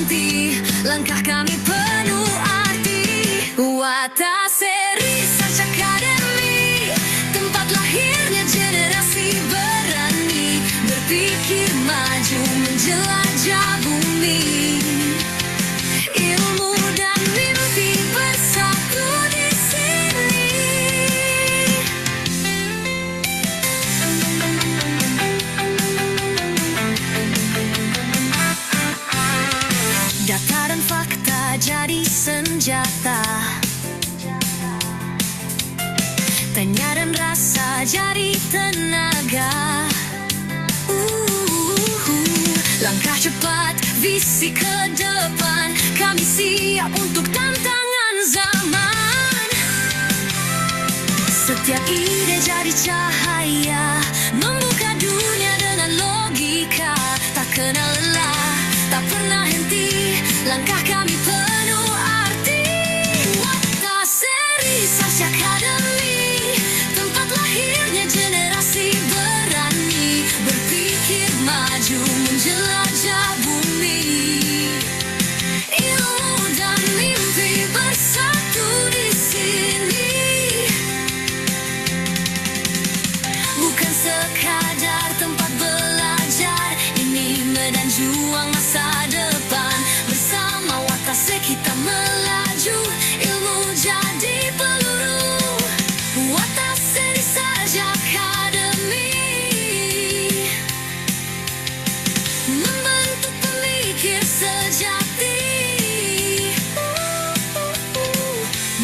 berhenti, langkah kami penuh arti. Watase Research Academy, tempat lahirnya generasi berani, berpikir maju menjelajah bumi. Ilmu dan mimpi bersatu di sini. Data dan fakta jadi senjata, tanya dan rasa jadi tenaga. Langkah cepat, visi ke depan, kami siap untuk tantangan zaman. Setiap ide jadi cahaya, membuka dunia dengan logika. Tak kenal lelah, tak pernah henti, langkah kami penuh arti. Watase Research Academy, tempat lahirnya generasi berani, berpikir maju menjelajah bumi. Ilmu dan mimpi bersatu di sini. Bukan sekadar tempat belajar, ini medan juang masa depan. Bersama Watase kita melaju, ilmu jadi peluru. Watase Research Academy, membentuk pemikir sejati.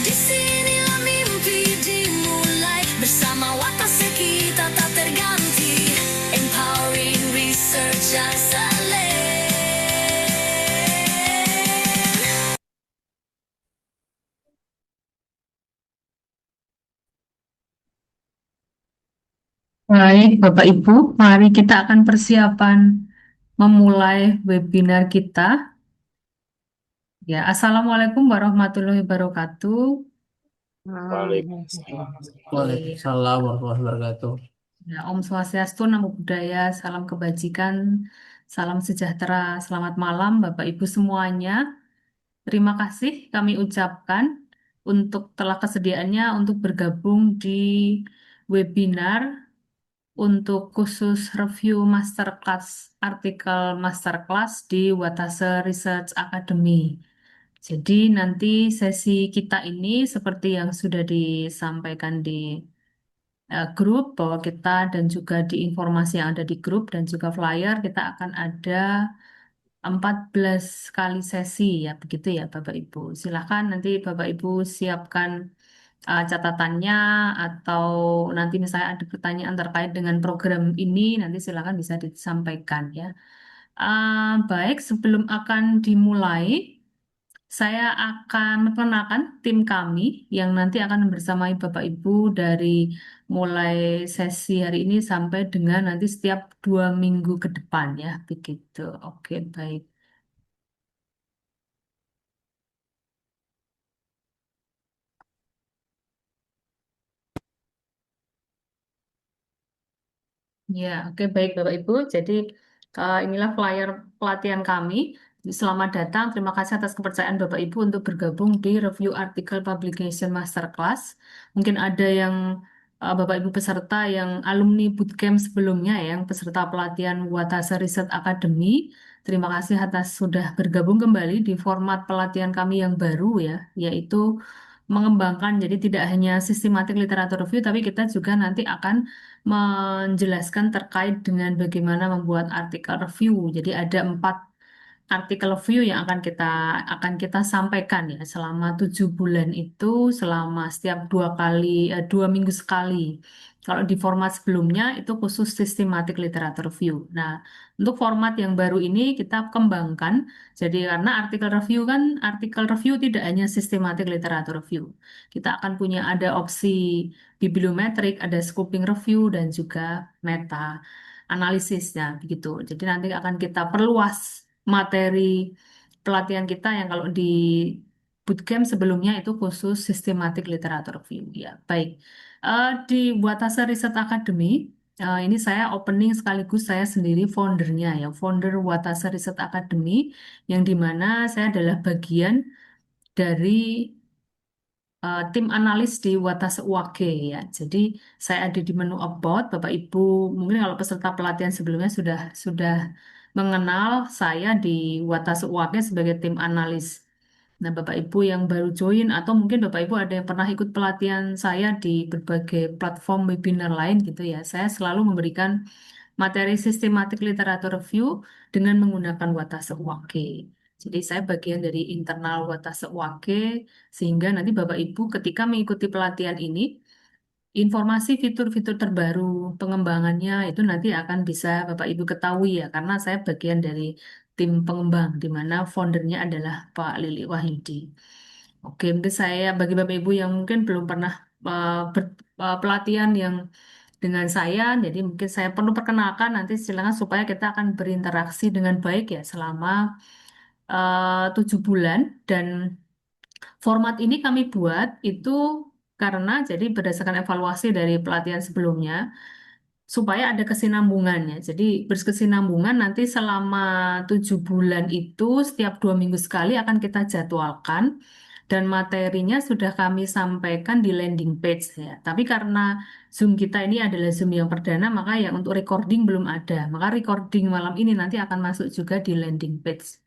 Disinilah mimpi dimulai, bersama Watase kita tak terganti. Empowering research excellence. Baik, Bapak Ibu, mari kita akan persiapan memulai webinar kita. Ya, Assalamualaikum warahmatullahi wabarakatuh. Waalaikumsalam. Waalaikumsalam warahmatullahi wabarakatuh. Ya, Om Swastiastu, Namo Buddhaya, salam kebajikan, salam sejahtera, selamat malam Bapak Ibu semuanya. Terima kasih kami ucapkan untuk telah kesediaannya untuk bergabung di webinar untuk khusus review masterclass artikel masterclass di Watase Research Academy. Jadi nanti sesi kita ini seperti yang sudah disampaikan di grup bahwa kita dan juga di informasi yang ada di grup dan juga flyer kita akan ada 14 kali sesi ya begitu ya Bapak Ibu. Silakan nanti Bapak Ibu siapkan catatannya atau nanti misalnya ada pertanyaan terkait dengan program ini nanti silakan bisa disampaikan ya. Baik, sebelum akan dimulai, saya akan memperkenalkan tim kami yang nanti akan bersamai Bapak Ibu dari mulai sesi hari ini sampai dengan nanti setiap 2 minggu ke depan ya, begitu. Oke, baik. Ya, oke baik Bapak Ibu. Jadi inilah flyer pelatihan kami. Selamat datang. Terima kasih atas kepercayaan Bapak Ibu untuk bergabung di review artikel publication masterclass. Mungkin ada yang Bapak Ibu peserta yang alumni bootcamp sebelumnya ya, yang peserta pelatihan Watase Research Academy. Terima kasih atas sudah bergabung kembali di format pelatihan kami yang baru ya, yaitu mengembangkan jadi tidak hanya sistematik literatur review, tapi kita juga nanti akan menjelaskan terkait dengan bagaimana membuat artikel review. Jadi ada 4 artikel review yang akan kita sampaikan ya selama 7 bulan itu selama setiap 2 minggu sekali. Kalau di format sebelumnya itu khusus sistematik literatur review. Nah, untuk format yang baru ini kita kembangkan. Jadi karena artikel review tidak hanya sistematik literatur review. Kita akan punya ada opsi bibliometrik, ada scoping review dan juga meta analisisnya begitu. Jadi nanti akan kita perluas materi pelatihan kita yang kalau di bootcamp sebelumnya itu khusus sistematik literatur review ya. Baik. Di Watase Research Academy Ini saya opening sekaligus saya sendiri foundernya ya, founder Watasa Research Academy, yang dimana saya adalah bagian dari tim analis di Watasa UAG ya. Jadi saya ada di menu About. Bapak Ibu mungkin kalau peserta pelatihan sebelumnya sudah mengenal saya di Watasa UAG sebagai tim analis. Nah, Bapak Ibu yang baru join atau mungkin Bapak Ibu ada yang pernah ikut pelatihan saya di berbagai platform webinar lain gitu ya. Saya selalu memberikan materi sistematik literatur review dengan menggunakan Watase UAG. Jadi saya bagian dari internal Watase UAG sehingga nanti Bapak Ibu ketika mengikuti pelatihan ini informasi fitur-fitur terbaru pengembangannya itu nanti akan bisa Bapak Ibu ketahui ya karena saya bagian dari tim pengembang di mana foundernya adalah Pak Lili Wahyudi. Oke, mungkin saya bagi Bapak Ibu yang mungkin belum pernah pelatihan yang dengan saya, jadi mungkin saya perlu perkenalkan nanti silakan supaya kita akan berinteraksi dengan baik ya selama 7 bulan dan format ini kami buat itu karena jadi berdasarkan evaluasi dari pelatihan sebelumnya supaya ada kesinambungannya. Jadi berkesinambungan nanti selama 7 bulan itu setiap 2 minggu sekali akan kita jadwalkan dan materinya sudah kami sampaikan di landing page ya. Tapi karena Zoom kita ini adalah Zoom yang perdana, maka yang untuk recording belum ada. Maka recording malam ini nanti akan masuk juga di landing page,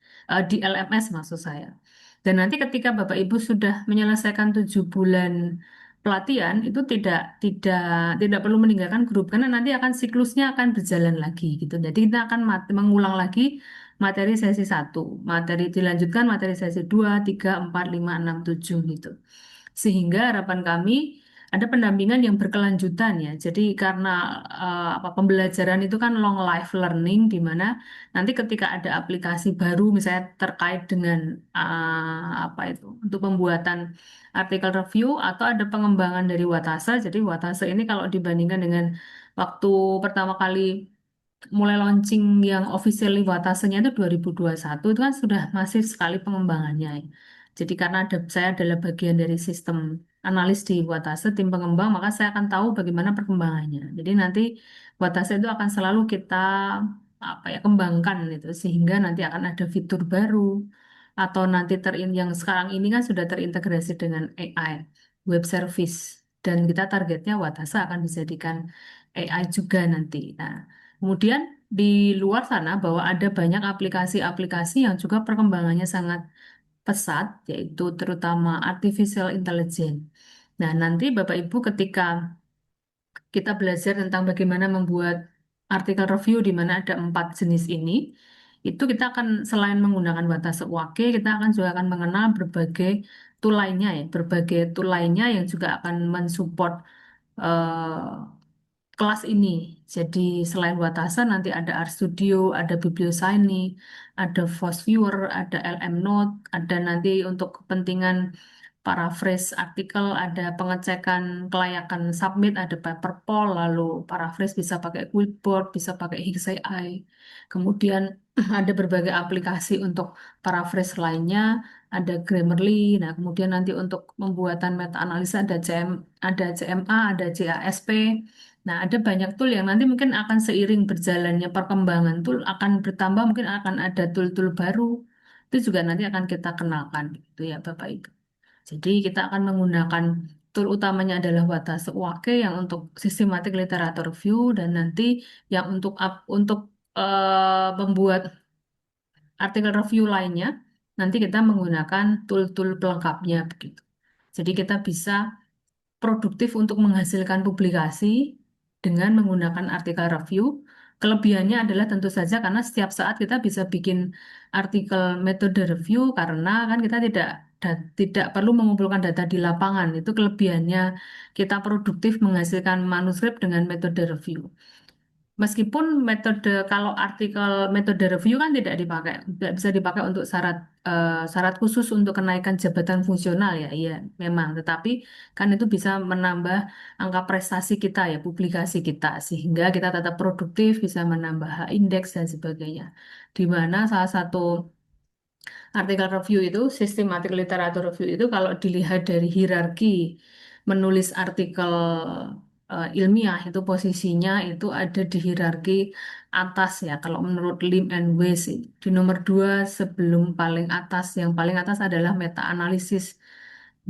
di LMS maksud saya. Dan nanti ketika Bapak Ibu sudah menyelesaikan 7 bulan pelatihan itu tidak tidak perlu meninggalkan grup karena nanti akan siklusnya akan berjalan lagi gitu. Jadi kita akan mengulang lagi materi sesi 1, materi dilanjutkan materi sesi 2, 3, 4, 5, 6, 7 gitu. Sehingga harapan kami ada pendampingan yang berkelanjutan ya. Jadi karena pembelajaran itu kan long life learning di mana nanti ketika ada aplikasi baru misalnya terkait dengan apa itu untuk pembuatan artikel review atau ada pengembangan dari Watasa. Jadi Watasa ini kalau dibandingkan dengan waktu pertama kali mulai launching yang officially Watasanya itu 2021 itu kan sudah masif sekali pengembangannya ya. Jadi karena saya adalah bagian dari sistem analis di Watasa, tim pengembang, maka saya akan tahu bagaimana perkembangannya. Jadi nanti Watasa itu akan selalu kita kembangkan itu sehingga nanti akan ada fitur baru atau nanti yang sekarang ini kan sudah terintegrasi dengan AI, web service dan kita targetnya Watasa akan dijadikan AI juga nanti. Nah, kemudian di luar sana bahwa ada banyak aplikasi-aplikasi yang juga perkembangannya sangat pesat, yaitu terutama artificial intelligence. Nah, nanti Bapak Ibu ketika kita belajar tentang bagaimana membuat artikel review di mana ada 4 jenis ini, itu kita akan selain menggunakan Watasa UAG, kita akan juga akan mengenal berbagai tool lainnya ya, berbagai tool lainnya yang juga akan mensupport eh, kelas ini. Jadi selain Watasa nanti ada RStudio, ada Bibliosigny, ada Force Viewer, ada LM Note, ada nanti untuk kepentingan paraphrase artikel, ada pengecekan kelayakan submit, ada paper poll, lalu paraphrase bisa pakai Quillboard, bisa pakai Higgsai. Kemudian ada berbagai aplikasi untuk paraphrase lainnya, ada Grammarly. Nah, kemudian nanti untuk pembuatan meta analisa ada CMA, ada JASP. Nah, ada banyak tool yang nanti mungkin akan seiring berjalannya perkembangan tool akan bertambah, mungkin akan ada tool-tool baru. Itu juga nanti akan kita kenalkan, gitu ya Bapak Ibu. Jadi kita akan menggunakan tool utamanya adalah Watase Uwake yang untuk sistematik literatur review dan nanti yang untuk membuat artikel review lainnya, nanti kita menggunakan tool-tool pelengkapnya begitu. Jadi kita bisa produktif untuk menghasilkan publikasi dengan menggunakan artikel review. Kelebihannya adalah tentu saja karena setiap saat kita bisa bikin artikel metode review karena kan kita tidak perlu mengumpulkan data di lapangan. Itu kelebihannya kita produktif menghasilkan manuskrip dengan metode review. Meskipun kalau artikel metode review kan tidak bisa dipakai untuk syarat khusus untuk kenaikan jabatan fungsional ya, iya memang. Tetapi kan itu bisa menambah angka prestasi kita ya, publikasi kita sehingga kita tetap produktif, bisa menambah indeks dan sebagainya. Di mana salah satu artikel review itu, sistematik literatur review itu kalau dilihat dari hierarki menulis artikel ilmiah itu posisinya itu ada di hierarki atas ya. Kalau menurut Lim and Weiss di nomor 2 sebelum paling atas, yang paling atas adalah meta analisis.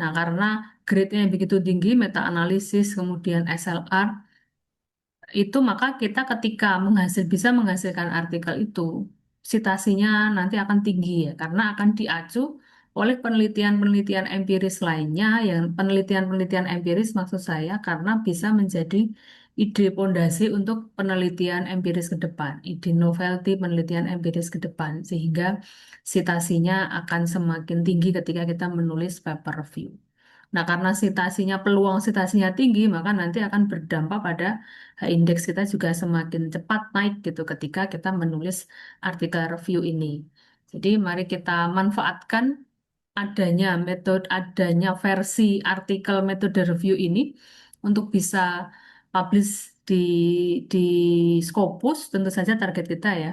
Nah, karena grade-nya yang begitu tinggi, meta analisis, kemudian SLR, itu maka kita ketika bisa menghasilkan artikel itu, citasinya nanti akan tinggi ya, karena akan diacu oleh penelitian-penelitian empiris lainnya, yang penelitian-penelitian empiris maksud saya karena bisa menjadi ide pondasi untuk penelitian empiris ke depan, ide novelty penelitian empiris ke depan, sehingga citasinya akan semakin tinggi ketika kita menulis paper review. Nah, karena peluang citasinya tinggi, maka nanti akan berdampak pada indeks kita juga semakin cepat naik gitu ketika kita menulis artikel review ini. Jadi, mari kita manfaatkan adanya versi artikel metode review ini untuk bisa publish di di Scopus, tentu saja target kita ya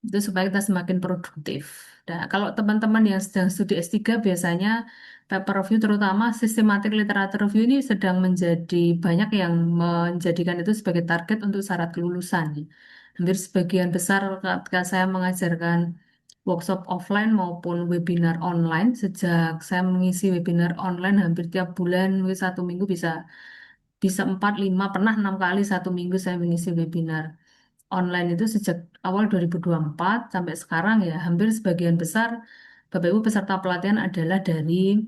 itu supaya kita semakin produktif. Nah, kalau teman-teman yang sedang studi S3 biasanya paper review terutama sistematik literatur review ini sedang menjadi banyak yang menjadikan itu sebagai target untuk syarat kelulusan. Hampir sebagian besar ketika saya mengajarkan workshop offline maupun webinar online, sejak saya mengisi webinar online hampir tiap bulan, mungkin 1 minggu bisa bisa 4, 5, pernah 6 kali 1 minggu saya mengisi webinar online itu sejak awal 2024 sampai sekarang ya hampir sebagian besar Bapak Ibu peserta pelatihan adalah dari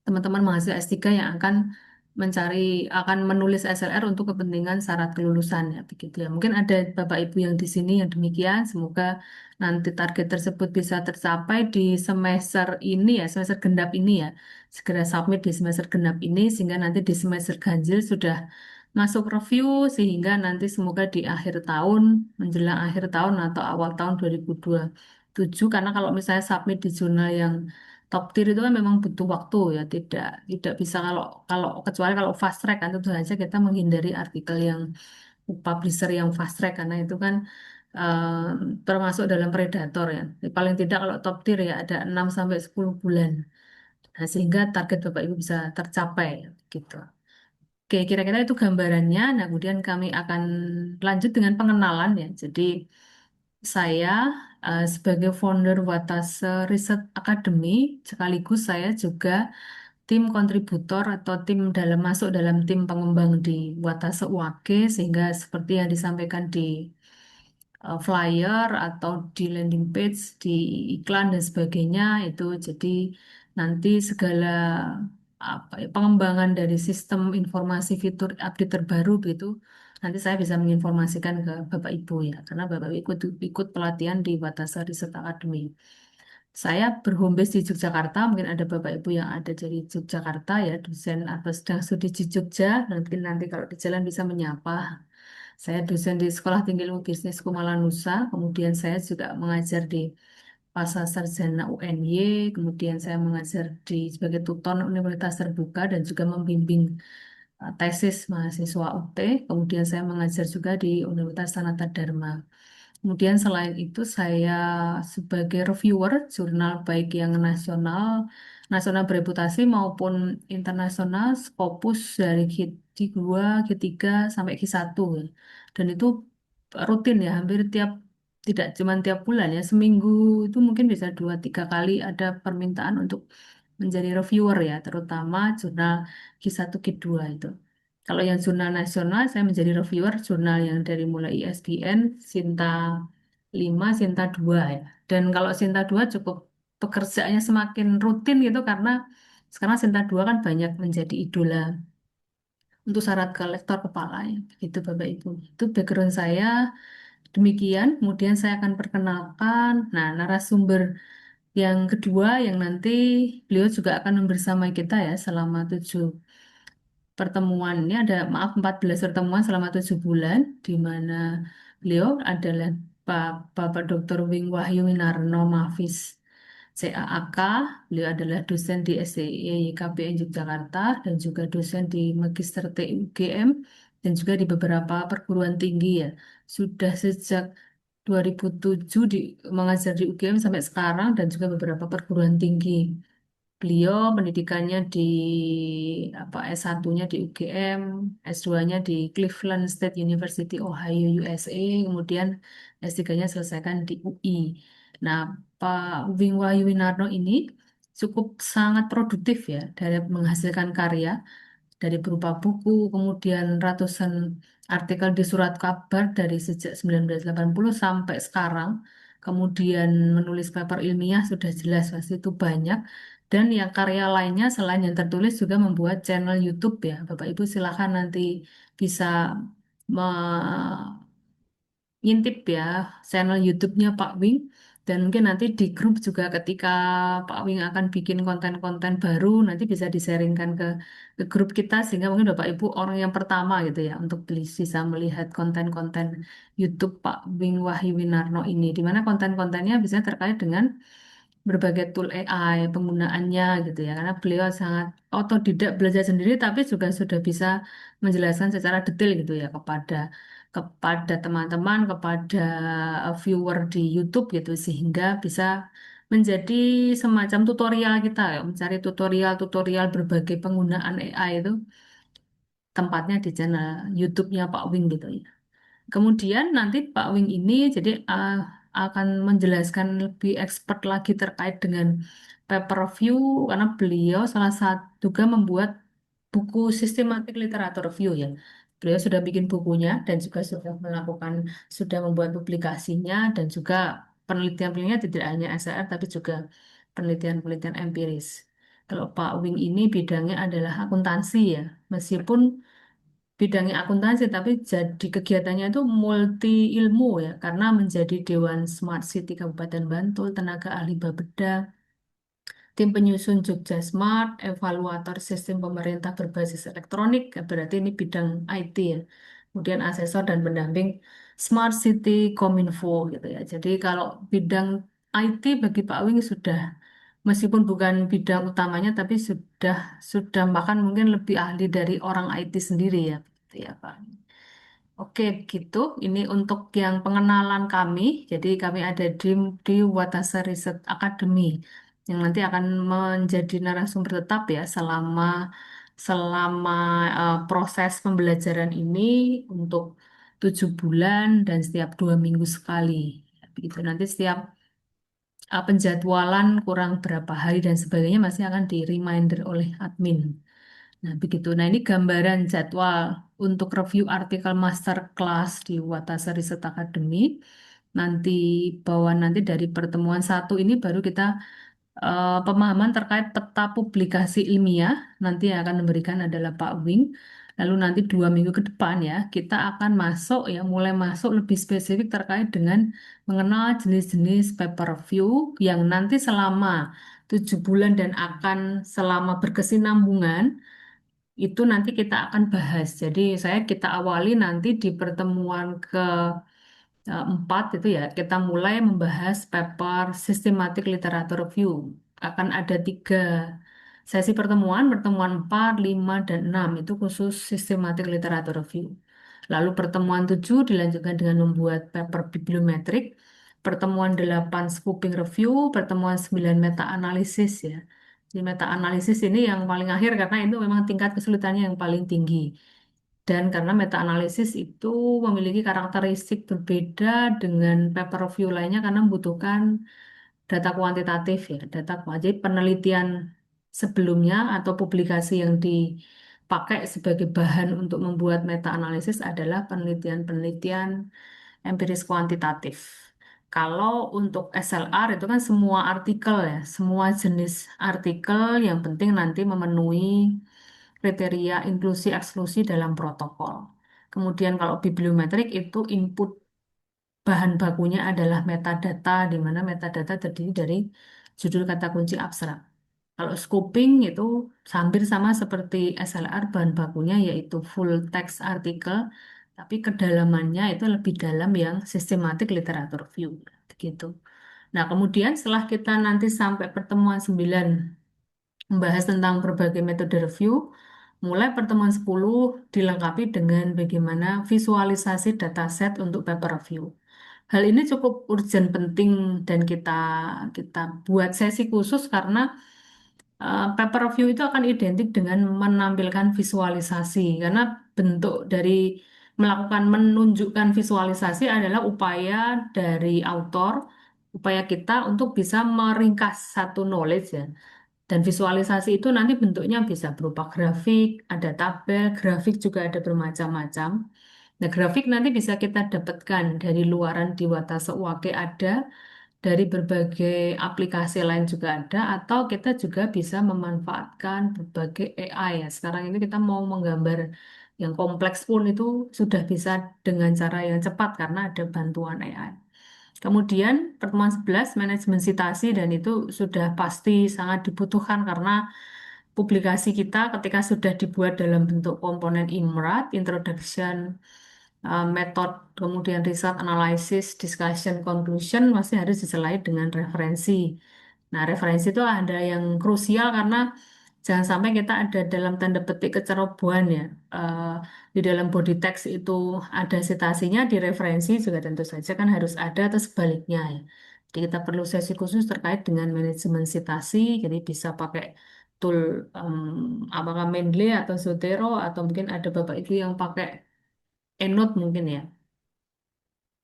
teman-teman mahasiswa S3 yang akan menulis SLR untuk kepentingan syarat kelulusan ya begitu ya. Mungkin ada Bapak Ibu yang di sini yang demikian. Semoga nanti target tersebut bisa tercapai di semester ini ya, semester genap ini ya. Segera submit di semester genap ini sehingga nanti di semester ganjil sudah masuk review sehingga nanti semoga di akhir tahun menjelang akhir tahun atau awal tahun 2027 karena kalau misalnya submit di jurnal yang top tier itu kan memang butuh waktu ya, tidak tidak bisa kalau kalau kecuali kalau fast track kan tentu saja kita menghindari artikel yang publisher yang fast track karena itu kan termasuk dalam predator ya. Paling tidak kalau top tier ya ada 6 sampai 10 bulan. Nah, sehingga target Bapak Ibu bisa tercapai gitu. Oke, kira-kira itu gambarannya. Nah, kemudian kami akan lanjut dengan pengenalan ya. Jadi saya sebagai founder Watase Research Academy, sekaligus saya juga tim kontributor atau masuk dalam tim pengembang di Watase UAG, sehingga seperti yang disampaikan di flyer atau di landing page, di iklan dan sebagainya itu jadi nanti segala pengembangan dari sistem informasi fitur update terbaru begitu nanti saya bisa menginformasikan ke Bapak Ibu ya karena Bapak Ibu ikut pelatihan di Watasa Research Academy. Saya berhome base di Yogyakarta, mungkin ada Bapak Ibu yang ada dari Yogyakarta ya, dosen atau sedang studi di Jogja, nanti kalau di jalan bisa menyapa. Saya dosen di Sekolah Tinggi Ilmu Bisnis Kumala Nusa, kemudian saya juga mengajar di Pasar Sarjana UNY, kemudian saya mengajar sebagai tutor Universitas Terbuka dan juga membimbing tesis mahasiswa UT, kemudian saya mengajar juga di Universitas Sanata Dharma. Kemudian selain itu saya sebagai reviewer jurnal baik yang nasional bereputasi maupun internasional Scopus dari G2, G3 sampai G1. Dan itu rutin ya, hampir tidak cuma tiap bulan ya, seminggu itu mungkin bisa 2, 3 kali ada permintaan untuk menjadi reviewer ya, terutama jurnal G1, G2 itu. Kalau yang jurnal nasional, saya menjadi reviewer jurnal yang dari mulai ISBN, Sinta 5, Sinta 2 ya. Dan kalau Sinta 2 cukup pekerjaannya semakin rutin gitu karena sekarang Sinta 2 kan banyak menjadi idola untuk syarat kolektor kepala ya. Itu Bapak Ibu. Itu background saya demikian. Kemudian saya akan perkenalkan, nah narasumber yang kedua yang nanti beliau juga akan bersama kita ya selama 7 pertemuan ini maaf 14 pertemuan selama 7 bulan di mana beliau adalah Bapak Dr. Wing Wahyu Winarno Mafis CAAK, beliau adalah dosen di STI YKBN Yogyakarta dan juga dosen di Magister TI UGM dan juga di beberapa perguruan tinggi ya. Sudah sejak 2007 mengajar di UGM sampai sekarang dan juga beberapa perguruan tinggi Beliau pendidikannya di apa S1-nya di UGM, S2-nya di Cleveland State University, Ohio, USA, kemudian S3-nya selesaikan di UI. Nah, Pak Wing Wahyu Winarno ini cukup sangat produktif ya dari menghasilkan karya dari berupa buku, kemudian ratusan artikel di surat kabar dari sejak 1980 sampai sekarang. Kemudian menulis paper ilmiah sudah jelas pasti itu banyak. Dan yang karya lainnya selain yang tertulis juga membuat channel YouTube ya. Bapak Ibu silakan nanti bisa ngintip ya channel YouTube-nya Pak Wing, dan mungkin nanti di grup juga ketika Pak Wing akan bikin konten-konten baru nanti bisa disaringkan ke grup kita sehingga mungkin Bapak Ibu orang yang pertama gitu ya untuk bisa melihat konten-konten YouTube Pak Wing Wahyu Winarno ini, di mana konten-kontennya bisa terkait dengan berbagai tool AI penggunaannya gitu ya, karena beliau sangat otodidak belajar sendiri tapi juga sudah bisa menjelaskan secara detail gitu ya kepada teman-teman, kepada viewer di YouTube gitu sehingga bisa menjadi semacam tutorial kita ya, mencari tutorial-tutorial berbagai penggunaan AI itu tempatnya di channel YouTube-nya Pak Wing gitu ya. Kemudian nanti Pak Wing ini jadi akan menjelaskan lebih expert lagi terkait dengan paper review karena beliau salah satu juga membuat buku sistematik literatur review ya. Beliau sudah bikin bukunya dan juga sudah membuat publikasinya dan juga penelitian-penelitiannya tidak hanya SR tapi juga penelitian-penelitian empiris. Kalau Pak Wing ini bidangnya adalah akuntansi ya, meskipun bidangnya akuntansi, tapi jadi kegiatannya itu multi ilmu ya, karena menjadi Dewan Smart City Kabupaten Bantul, tenaga ahli Bapeda, tim penyusun Jogja Smart, evaluator sistem pemerintah berbasis elektronik, ya berarti ini bidang IT ya. Kemudian asesor dan pendamping Smart City Kominfo gitu ya. Jadi kalau bidang IT bagi Pak Wing sudah meskipun bukan bidang utamanya, tapi sudah bahkan mungkin lebih ahli dari orang IT sendiri ya, gitu ya Pak. Oke, gitu. Ini untuk yang pengenalan kami. Jadi kami ada di Watasa Research Academy yang nanti akan menjadi narasumber tetap ya selama selama proses pembelajaran ini untuk 7 bulan dan setiap 2 minggu sekali. Begitu. Nanti setiap penjadwalan kurang berapa hari dan sebagainya masih akan di reminder oleh admin. Nah, begitu. Nah, ini gambaran jadwal untuk review artikel masterclass di Watasa Research Academy. Nanti nanti dari pertemuan satu ini baru kita pemahaman terkait peta publikasi ilmiah. Nanti yang akan memberikan adalah Pak Wing. Lalu nanti 2 minggu ke depan ya, kita akan masuk ya, mulai masuk lebih spesifik terkait dengan mengenal jenis-jenis paper review yang nanti selama 7 bulan dan akan selama berkesinambungan itu nanti kita akan bahas. Jadi kita awali nanti di pertemuan keempat itu ya, kita mulai membahas paper Systematic Literature Review. Akan ada 3 sesi pertemuan, pertemuan 4, 5, dan 6 itu khusus Systematic Literature Review. Lalu pertemuan 7 dilanjutkan dengan membuat paper bibliometrik, pertemuan 8 Scoping Review, pertemuan 9 meta-analisis ya. Di meta-analisis ini yang paling akhir karena itu memang tingkat kesulitannya yang paling tinggi. Dan karena meta-analisis itu memiliki karakteristik berbeda dengan paper review lainnya karena membutuhkan data kuantitatif ya, jadi penelitian sebelumnya atau publikasi yang dipakai sebagai bahan untuk membuat meta-analisis adalah penelitian-penelitian empiris kuantitatif. Kalau untuk SLR itu kan semua artikel ya, semua jenis artikel yang penting nanti memenuhi kriteria inklusi eksklusi dalam protokol. Kemudian kalau bibliometrik itu input bahan bakunya adalah metadata, di mana metadata terdiri dari judul kata kunci abstrak. Kalau scoping itu hampir sama seperti SLR, bahan bakunya yaitu full text artikel, tapi kedalamannya itu lebih dalam yang systematic literature review. Gitu. Nah, kemudian setelah kita nanti sampai pertemuan 9 membahas tentang berbagai metode review, mulai pertemuan 10 dilengkapi dengan bagaimana visualisasi dataset untuk paper review. Hal ini cukup urgent penting dan kita buat sesi khusus karena Paper review itu akan identik dengan menampilkan visualisasi karena bentuk dari melakukan menunjukkan visualisasi adalah upaya dari autor, upaya kita untuk bisa meringkas satu knowledge ya. Dan visualisasi itu nanti bentuknya bisa berupa grafik, ada tabel, grafik juga ada bermacam-macam. Nah, grafik nanti bisa kita dapatkan dari luaran di Watase Uwake ada, dari berbagai aplikasi lain juga ada, atau kita juga bisa memanfaatkan berbagai AI ya. Sekarang ini kita mau menggambar yang kompleks pun itu sudah bisa dengan cara yang cepat karena ada bantuan AI. Kemudian pertemuan 11 manajemen citasi dan itu sudah pasti sangat dibutuhkan karena publikasi kita ketika sudah dibuat dalam bentuk komponen IMRAT, Introduction, Method, kemudian Result Analysis, Discussion, Conclusion masih harus disertai dengan referensi. Nah, referensi itu ada yang krusial karena jangan sampai kita ada dalam tanda petik kecerobohan ya. Eh, di dalam body text itu ada citasinya, di referensi juga tentu saja kan harus ada atau sebaliknya ya. Jadi kita perlu sesi khusus terkait dengan manajemen citasi, jadi bisa pakai tool apakah Mendeley atau Zotero atau mungkin ada Bapak Ibu yang pakai EndNote mungkin ya.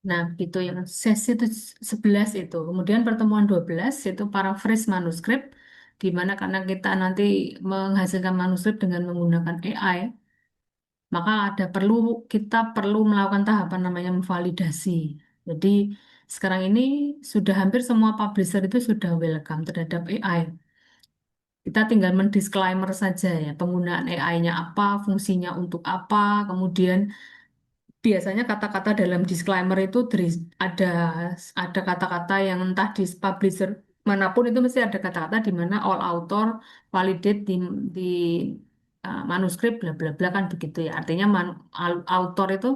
Nah, gitu yang sesi itu 11 itu. Kemudian pertemuan 12 itu paraphrase manuskrip, di mana karena kita nanti menghasilkan manuskrip dengan menggunakan AI, maka kita perlu melakukan tahapan namanya memvalidasi. Jadi sekarang ini sudah hampir semua publisher itu sudah welcome terhadap AI. Kita tinggal mendisklaimer saja ya, penggunaan AI-nya apa, fungsinya untuk apa, kemudian biasanya kata-kata dalam disclaimer itu ada ada kata-kata yang entah di publisher manapun itu mesti ada kata-kata di mana all author validate di manuskrip bla bla bla kan begitu ya. Artinya author itu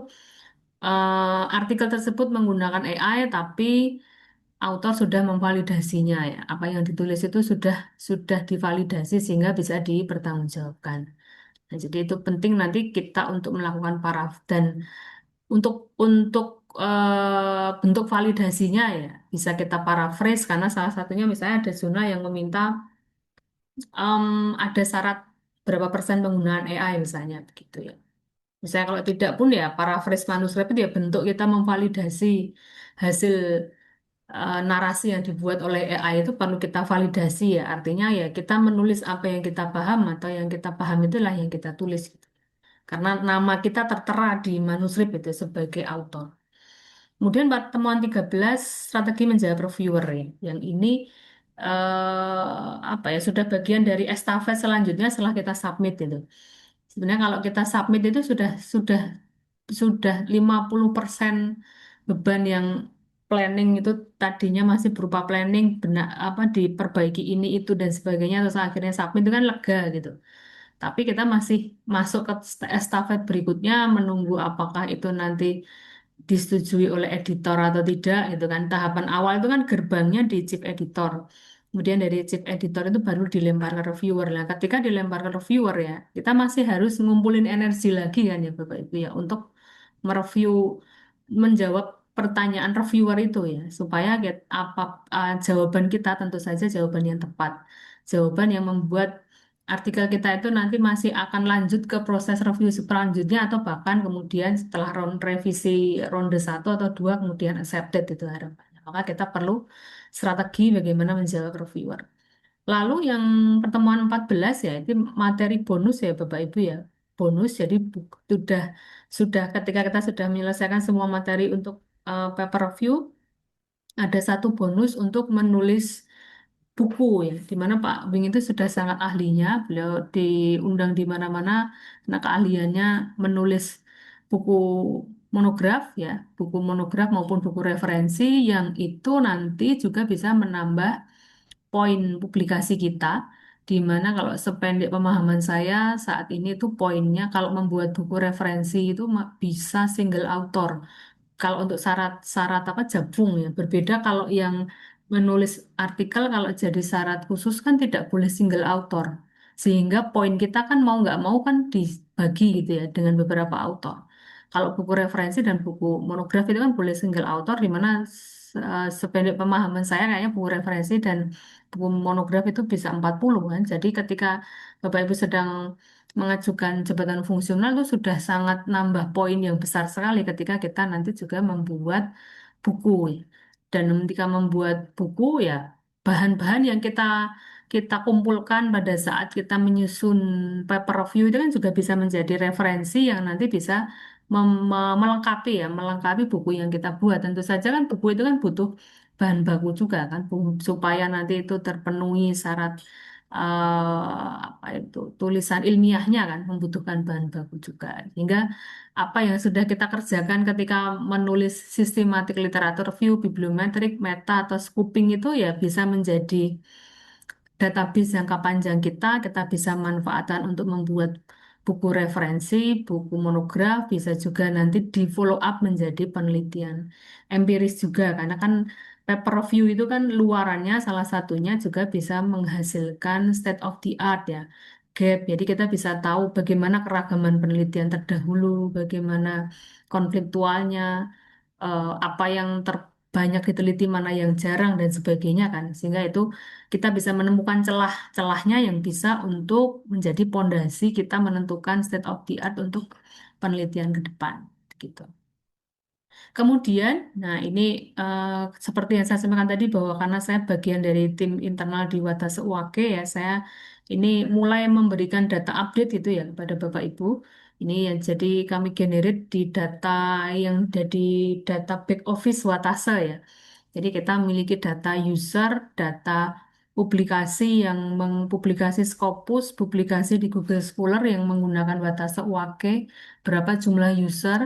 artikel tersebut menggunakan AI tapi author sudah memvalidasinya ya. Apa yang ditulis itu sudah divalidasi sehingga bisa dipertanggungjawabkan. Nah, jadi itu penting nanti kita untuk melakukan paraf dan untuk bentuk validasinya ya bisa kita paraphrase karena salah satunya misalnya ada zona yang meminta em, ada syarat berapa persen penggunaan AI misalnya begitu ya. Misalnya kalau tidak pun ya paraphrase manuskrip itu ya bentuk kita memvalidasi hasil narasi yang dibuat oleh AI itu perlu kita validasi ya. Artinya ya kita menulis apa yang kita paham atau yang kita paham itulah yang kita tulis gitu. Karena nama kita tertera di manuskrip itu sebagai autor. Kemudian pertemuan 13 strategi menjawab reviewer ya. Yang ini apa ya sudah bagian dari estafet selanjutnya setelah kita submit itu. Sebenarnya kalau kita submit itu sudah 50% beban yang planning itu tadinya masih berupa planning benak apa diperbaiki ini itu dan sebagainya terus akhirnya submit itu kan lega gitu. Tapi kita masih masuk ke estafet berikutnya menunggu apakah itu nanti disetujui oleh editor atau tidak itu kan tahapan awal itu kan gerbangnya di chief editor kemudian dari chief editor itu baru dilempar ke reviewer lah ketika dilempar ke reviewer ya kita masih harus ngumpulin energi lagi kan ya Bapak Ibu ya untuk mereview menjawab pertanyaan reviewer itu ya supaya jawaban kita tentu saja jawaban yang tepat jawaban yang membuat artikel kita itu nanti masih akan lanjut ke proses review selanjutnya atau bahkan kemudian setelah revisi ronde satu atau dua kemudian accepted itu harapannya. Maka kita perlu strategi bagaimana menjawab reviewer. Lalu yang pertemuan 14 ya itu materi bonus ya Bapak Ibu ya. Bonus jadi sudah ketika kita sudah menyelesaikan semua materi untuk paper review ada satu bonus untuk menulis buku ya, di mana Pak Bing itu sudah sangat ahlinya, beliau diundang di mana-mana karena keahliannya menulis buku monograf ya, buku monograf maupun buku referensi yang itu nanti juga bisa menambah poin publikasi kita, di mana kalau sependek pemahaman saya saat ini itu poinnya kalau membuat buku referensi itu bisa single author. Kalau untuk syarat-syarat apa Jabung ya berbeda kalau yang menulis artikel kalau jadi syarat khusus kan tidak boleh single author sehingga poin kita kan mau nggak mau kan dibagi gitu ya dengan beberapa author. Kalau buku referensi dan buku monografi itu kan boleh single author di mana sependek pemahaman saya kayaknya buku referensi dan buku monograf itu bisa 40 kan. Jadi ketika Bapak Ibu sedang mengajukan jabatan fungsional itu sudah sangat nambah poin yang besar sekali ketika kita nanti juga membuat buku. Dan ketika membuat buku ya bahan-bahan yang kita kita kumpulkan pada saat kita menyusun paper review itu kan juga bisa menjadi referensi yang nanti bisa melengkapi ya, melengkapi buku yang kita buat. Tentu saja kan buku itu kan butuh bahan baku juga kan, supaya nanti itu terpenuhi syarat apa itu tulisan ilmiahnya kan membutuhkan bahan baku juga. Hingga apa yang sudah kita kerjakan ketika menulis sistematik literatur review, bibliometrik, meta atau scooping itu ya bisa menjadi database jangka panjang kita bisa manfaatkan untuk membuat buku referensi, buku monograf, bisa juga nanti di follow up menjadi penelitian empiris juga, karena kan paper review itu kan luarannya salah satunya juga bisa menghasilkan state of the art ya, gap. Jadi kita bisa tahu bagaimana keragaman penelitian terdahulu, bagaimana konfliktualnya, apa yang terbanyak diteliti, mana yang jarang dan sebagainya kan. Sehingga itu kita bisa menemukan celah-celahnya yang bisa untuk menjadi pondasi kita menentukan state of the art untuk penelitian ke depan gitu. Kemudian, nah ini eh, seperti yang saya sampaikan tadi bahwa karena saya bagian dari tim internal di Watase UAKE ya, saya ini mulai memberikan data update itu ya kepada Bapak Ibu. Ini yang jadi kami generate di data yang dari data back office Watase ya. Jadi kita memiliki data user, data publikasi yang mengpublikasi Scopus, publikasi di Google Scholar yang menggunakan Watase UAKE, berapa jumlah user,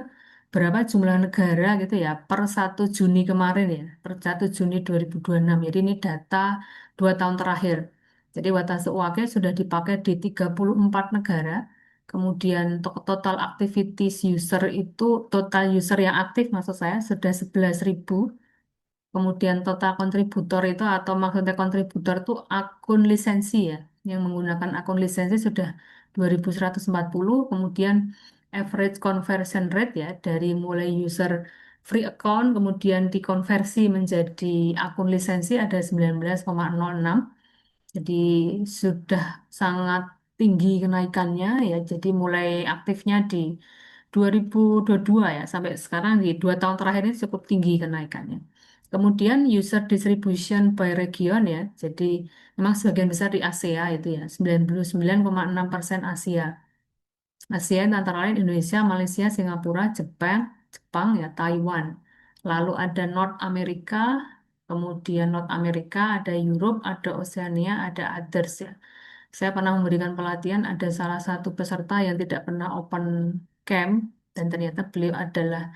berapa jumlah negara gitu ya per 1 Juni kemarin ya, per 1 Juni 2026. Jadi ini data 2 tahun terakhir. Jadi Watase UAKE sudah dipakai di 34 negara. Kemudian total activities user itu, total user yang aktif maksud saya sudah 11.000. Kemudian total kontributor itu atau maksudnya kontributor itu akun lisensi ya. Yang menggunakan akun lisensi sudah 2.140. Kemudian average conversion rate ya dari mulai user free account kemudian dikonversi menjadi akun lisensi ada 19,06. Jadi sudah sangat tinggi kenaikannya ya. Jadi mulai aktifnya di 2022 ya sampai sekarang di 2 tahun terakhir ini cukup tinggi kenaikannya. Kemudian user distribution by region ya. Jadi memang sebagian besar di Asia itu ya 99,6% Asia. Asia itu antara lain Indonesia, Malaysia, Singapura, Jepang, Jepang ya, Taiwan. Lalu ada North America, kemudian North America, ada Europe, ada Oceania, ada others ya. Saya pernah memberikan pelatihan, ada salah satu peserta yang tidak pernah open camp, dan ternyata beliau adalah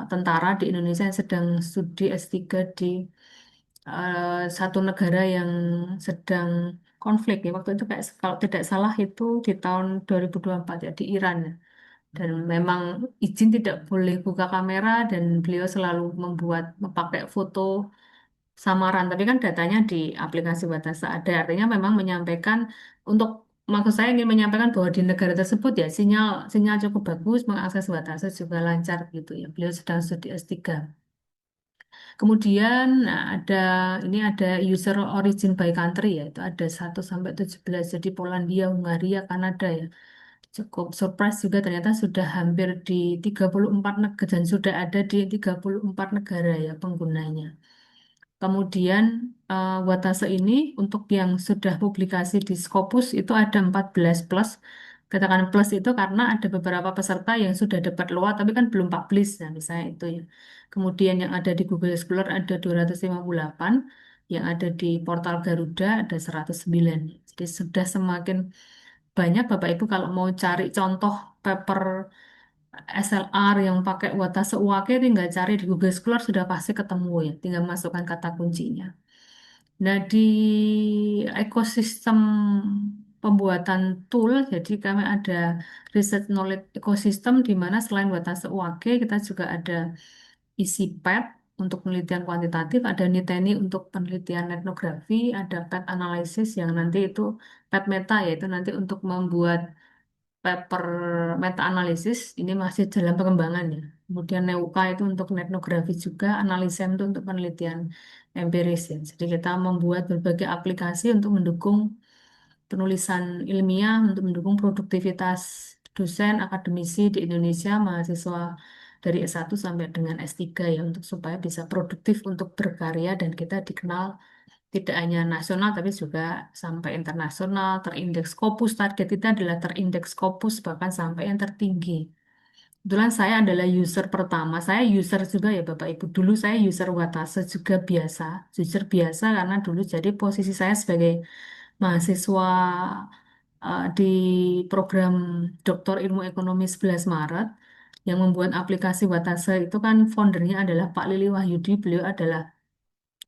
tentara di Indonesia yang sedang studi S3 di satu negara yang sedang konflik ya. Waktu itu kayak kalau tidak salah itu di tahun 2024 ya di Iran ya. Dan memang izin tidak boleh buka kamera dan beliau selalu memakai foto samaran. Tapi kan datanya di aplikasi Watasa ada. Artinya memang menyampaikan untuk maksud saya ingin menyampaikan bahwa di negara tersebut ya sinyal sinyal cukup bagus, mengakses Watasa juga lancar gitu ya. Beliau sedang studi S3. Kemudian nah, ini ada user origin by country ya. Itu ada 1 sampai 17. Jadi Polandia, Hungaria, Kanada ya. Cukup surprise juga ternyata sudah hampir di 34 negara dan sudah ada di 34 negara ya penggunanya. Kemudian Watase ini untuk yang sudah publikasi di Scopus itu ada 14 plus. Katakan plus itu karena ada beberapa peserta yang sudah dapat luar tapi kan belum publish nah misalnya itu ya. Kemudian yang ada di Google Scholar ada 258, yang ada di portal Garuda ada 109. Jadi sudah semakin banyak Bapak Ibu kalau mau cari contoh paper SLR yang pakai Watase UAKE tinggal cari di Google Scholar sudah pasti ketemu ya, tinggal masukkan kata kuncinya. Nah, di ekosistem pembuatan tool, jadi kami ada research knowledge ecosystem di mana selain Watase UAKE kita juga ada EasyPad untuk penelitian kuantitatif, ada Niteni untuk penelitian etnografi, ada PET analysis yang nanti itu PET meta yaitu nanti untuk membuat paper meta analisis ini masih dalam pengembangan ya. Kemudian Neuka itu untuk etnografi juga, Analysem itu untuk penelitian empiris ya. Jadi kita membuat berbagai aplikasi untuk mendukung penulisan ilmiah, untuk mendukung produktivitas dosen, akademisi di Indonesia, mahasiswa dari S1 sampai dengan S3 ya, untuk supaya bisa produktif untuk berkarya dan kita dikenal tidak hanya nasional tapi juga sampai internasional, terindeks Scopus, target kita adalah terindeks Scopus bahkan sampai yang tertinggi. Kebetulan saya adalah user pertama, saya user juga ya Bapak Ibu. Dulu saya user Watase juga biasa, user biasa karena dulu jadi posisi saya sebagai mahasiswa di program Doktor Ilmu Ekonomi 11 Maret yang membuat aplikasi Watase itu kan foundernya adalah Pak Lili Wahyudi, beliau adalah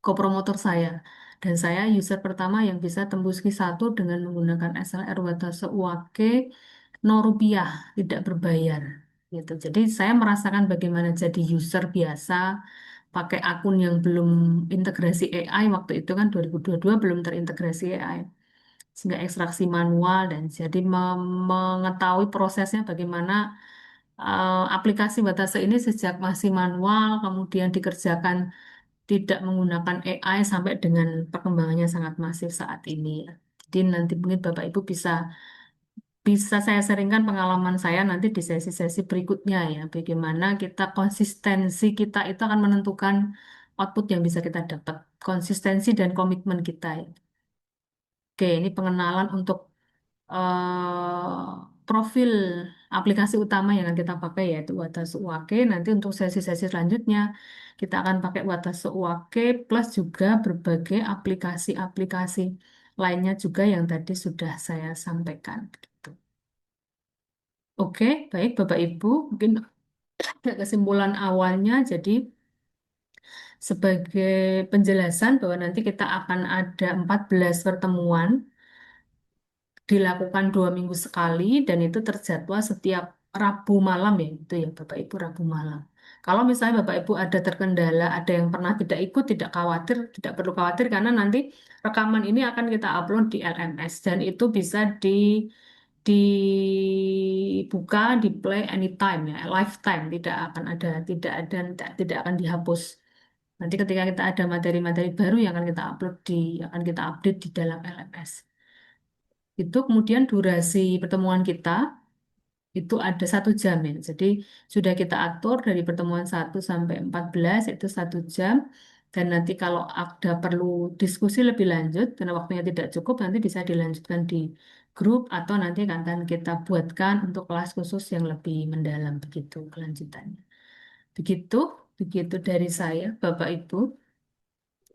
kopromotor saya. Dan saya user pertama yang bisa tembus Q1 dengan menggunakan SLR Watase UAK 0 rupiah, tidak berbayar. Gitu. Jadi saya merasakan bagaimana jadi user biasa, pakai akun yang belum integrasi AI, waktu itu kan 2022 belum terintegrasi AI. Sehingga ekstraksi manual dan jadi mengetahui prosesnya bagaimana aplikasi Watase ini sejak masih manual, kemudian dikerjakan tidak menggunakan AI sampai dengan perkembangannya sangat masif saat ini ya. Jadi nanti mungkin Bapak Ibu bisa bisa saya sharingkan pengalaman saya nanti di sesi-sesi berikutnya ya. Bagaimana kita konsistensi kita itu akan menentukan output yang bisa kita dapat. Konsistensi dan komitmen kita ya. Oke, ini pengenalan untuk profil aplikasi utama yang akan kita pakai yaitu Watase UAK. Nanti untuk sesi-sesi selanjutnya kita akan pakai Watase UAK plus juga berbagai aplikasi-aplikasi lainnya juga yang tadi sudah saya sampaikan. Gitu. Oke, baik Bapak Ibu, mungkin ada kesimpulan awalnya. Jadi sebagai penjelasan bahwa nanti kita akan ada 14 pertemuan dilakukan 2 minggu sekali dan itu terjadwal setiap Rabu malam ya itu ya Bapak Ibu Rabu malam. Kalau misalnya Bapak Ibu ada terkendala, ada yang pernah tidak ikut, tidak khawatir, tidak perlu khawatir karena nanti rekaman ini akan kita upload di LMS dan itu bisa dibuka, di play anytime ya, lifetime, tidak akan dihapus. Nanti ketika kita ada materi-materi baru yang akan kita update di dalam LMS. Itu kemudian durasi pertemuan kita itu ada 1 jam ya. Jadi sudah kita atur dari pertemuan 1 sampai 14 itu 1 jam. Dan nanti kalau ada perlu diskusi lebih lanjut karena waktunya tidak cukup nanti bisa dilanjutkan di grup atau nanti akan kita buatkan untuk kelas khusus yang lebih mendalam begitu kelanjutannya. Begitu, begitu dari saya Bapak Ibu.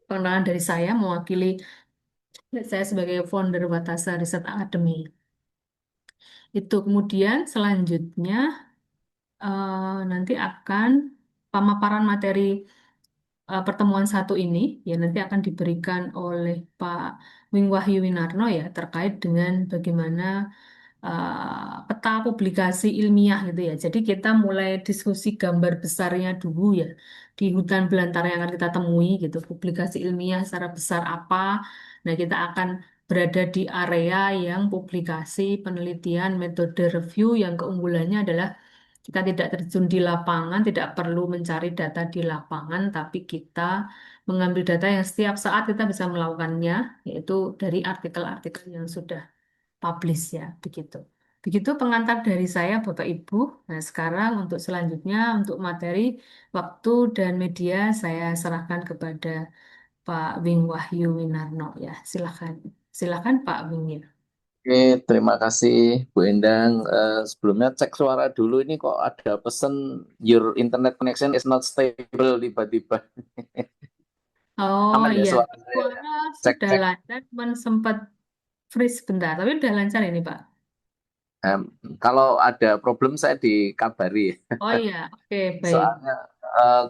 Pengenalan dari saya mewakili saya sebagai founder Watasa Research Academy. Itu kemudian selanjutnya nanti akan pemaparan materi pertemuan satu ini ya nanti akan diberikan oleh Pak Wing Wahyu Winarno ya terkait dengan bagaimana peta publikasi ilmiah gitu ya. Jadi kita mulai diskusi gambar besarnya dulu ya di hutan belantara yang akan kita temui gitu. Publikasi ilmiah secara besar apa. Nah kita akan berada di area yang publikasi penelitian metode review yang keunggulannya adalah kita tidak terjun di lapangan, tidak perlu mencari data di lapangan, tapi kita mengambil data yang setiap saat kita bisa melakukannya, yaitu dari artikel-artikel yang sudah publish ya, begitu. Begitu pengantar dari saya, Bapak Ibu. Nah, sekarang untuk selanjutnya, untuk materi, waktu, dan media, saya serahkan kepada Pak Wing Wahyu Winarno ya. Silakan. Silakan Pak Wing ya. Oke, terima kasih Bu Endang. Sebelumnya cek suara dulu ini kok ada pesan your internet connection is not stable tiba-tiba. Oh Aman ya iya, suara saya? suara Cek sudah cek. lancar, cuman sempat freeze bentar, tapi udah lancar ini Pak. Em, Kalau ada problem saya dikabari. Oh iya, oke baik. Soalnya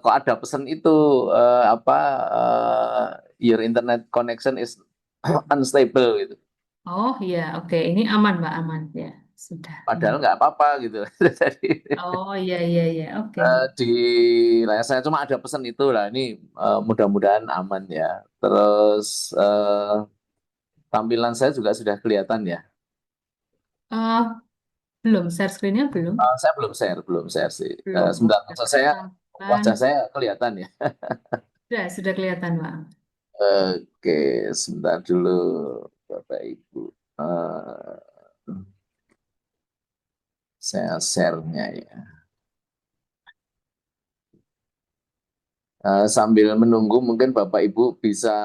kok ada pesan itu apa your internet connection is unstable gitu. Oh iya, oke. Ini aman Pak, aman ya. Sudah Padahal aman. nggak apa-apa gitu. Jadi Oh iya iya iya, oke. di layar saya cuma ada pesan itu lah. Ini mudah-mudahan aman ya. Terus tampilan saya juga sudah kelihatan ya. Eh, Belum, share screen-nya belum. Saya belum share sih. Belum. Sebentar, Oke, silakan. wajah saya kelihatan ya. Sudah kelihatan, Pak. Oke, sebentar dulu, Bapak Ibu. Eh, saya share-nya ya. Sambil menunggu, mungkin Bapak Ibu bisa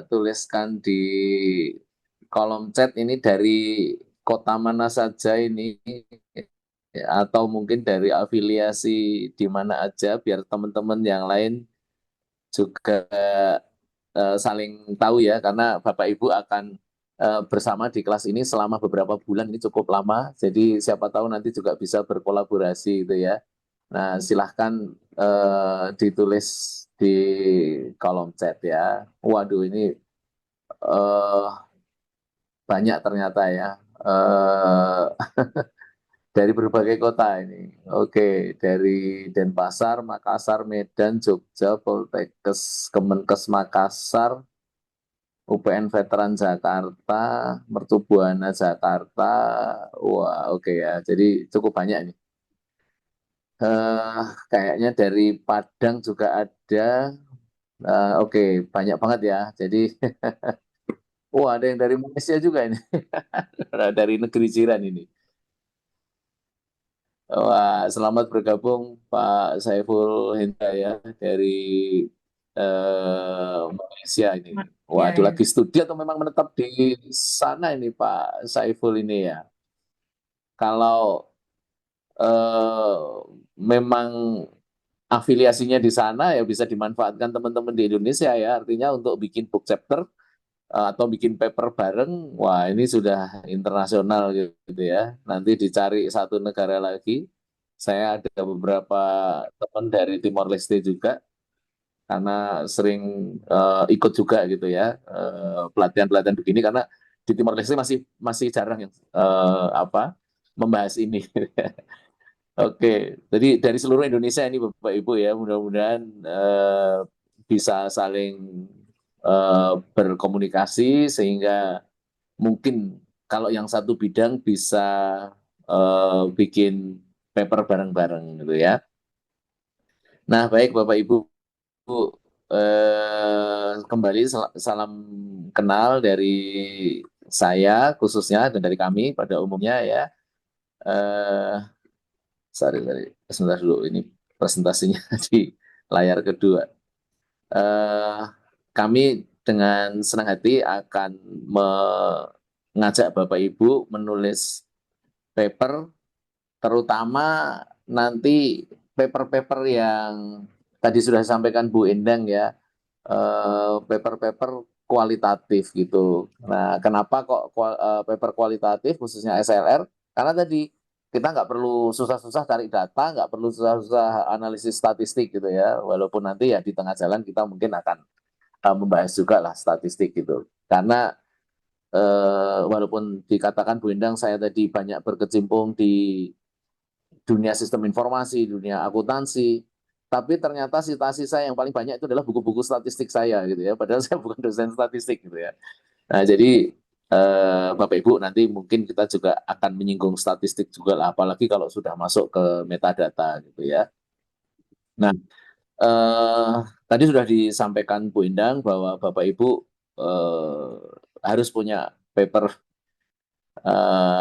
tuliskan di kolom chat ini dari kota mana saja ini, ya, atau mungkin dari afiliasi di mana aja, biar teman-teman yang lain juga saling tahu ya, karena Bapak Ibu akan bersama di kelas ini selama beberapa bulan, ini cukup lama, jadi siapa tahu nanti juga bisa berkolaborasi gitu ya. Nah, silahkan ditulis di kolom chat ya. Waduh, ini eh, banyak ternyata ya. Eh, dari berbagai kota ini. Oke, dari Denpasar, Makassar, Medan, Jogja, Poltekkes, Kemenkes Makassar, UPN Veteran Jakarta, Mercu Buana Jakarta. Wah, oke ya. Jadi cukup banyak ini. Kayaknya dari Padang juga ada. Oke, banyak banget ya. Jadi, wah, ada yang dari Malaysia juga ini. Dari negeri jiran ini. Wah, selamat bergabung Pak Saiful Hidayah dari Malaysia ini. Ya, Waduh, ya. lagi studi atau memang menetap di sana ini Pak Saiful ini ya? Kalau eh, memang afiliasinya di sana ya bisa dimanfaatkan teman-teman di Indonesia ya. Artinya untuk bikin book chapter atau bikin paper bareng, wah ini sudah internasional gitu ya. Nanti dicari satu negara lagi. Saya ada beberapa teman dari Timor Leste juga, karena sering ikut juga gitu ya pelatihan-pelatihan begini, karena di Timor Leste masih masih jarang yang membahas ini. Oke, jadi dari seluruh Indonesia ini Bapak Ibu ya, mudah-mudahan bisa saling berkomunikasi sehingga mungkin kalau yang satu bidang bisa bikin paper bareng-bareng gitu ya. Nah, baik Bapak Ibu, kembali salam kenal dari saya khususnya dan dari kami pada umumnya ya. Eh, sorry, sebentar dulu ini presentasinya di layar kedua. Eh, Kami dengan senang hati akan mengajak Bapak Ibu menulis paper, terutama nanti paper-paper yang tadi sudah disampaikan Bu Endang ya, paper-paper kualitatif gitu. Nah, kenapa kok paper kualitatif khususnya SLR? Karena tadi kita nggak perlu susah-susah cari data, nggak perlu susah-susah analisis statistik gitu ya. Walaupun nanti ya di tengah jalan kita mungkin akan membahas juga lah statistik gitu. Karena walaupun dikatakan Bu Endang saya tadi banyak berkecimpung di dunia sistem informasi, dunia akuntansi, tapi ternyata citasi saya yang paling banyak itu adalah buku-buku statistik saya gitu ya. Padahal saya bukan dosen statistik gitu ya. Nah, jadi Bapak Ibu nanti mungkin kita juga akan menyinggung statistik juga lah, apalagi kalau sudah masuk ke metadata gitu ya. Nah, eh, tadi sudah disampaikan Bu Endang bahwa Bapak Ibu harus punya paper